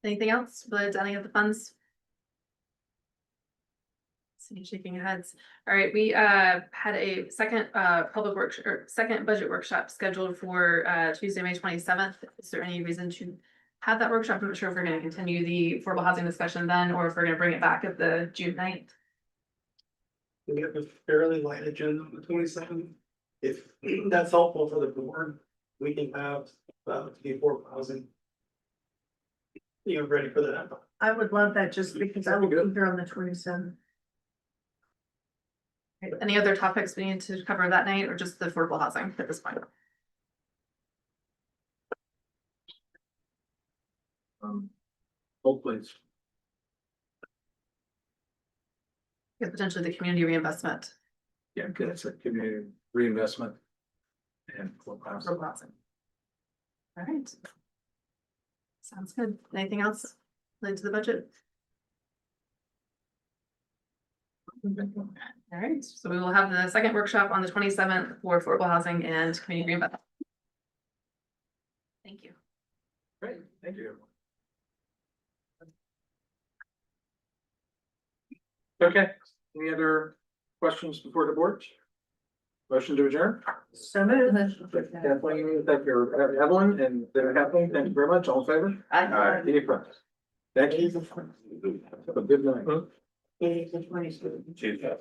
Anything else related to any of the funds? See you shaking your heads. All right, we had a second public work or second budget workshop scheduled for Tuesday, May 27th. Is there any reason to have that workshop? I'm not sure if we're gonna continue the affordable housing discussion then, or if we're gonna bring it back at the June 9th. We have a fairly light agenda on the 27th. If that's helpful for the board, we can have the affordable housing. Ready for that. I would love that just because I will be here on the 27th. Any other topics we need to cover that night, or just the affordable housing at this point? Both please. Yeah, potentially the community reinvestment. Yeah, good. It's a community reinvestment. And Affordable housing. All right. Sounds good. Anything else related to the budget? All right, so we will have the second workshop on the 27th for affordable housing and community reinvestment. Thank you. Great, thank you. Okay, any other questions before the board? Motion to adjourn? So moved. Kathleen, thank you, Evelyn, and Kathleen, thank you very much. All in favor? I- Any opposed? Thank you. Have a good night. It is the 27th. Tuesday.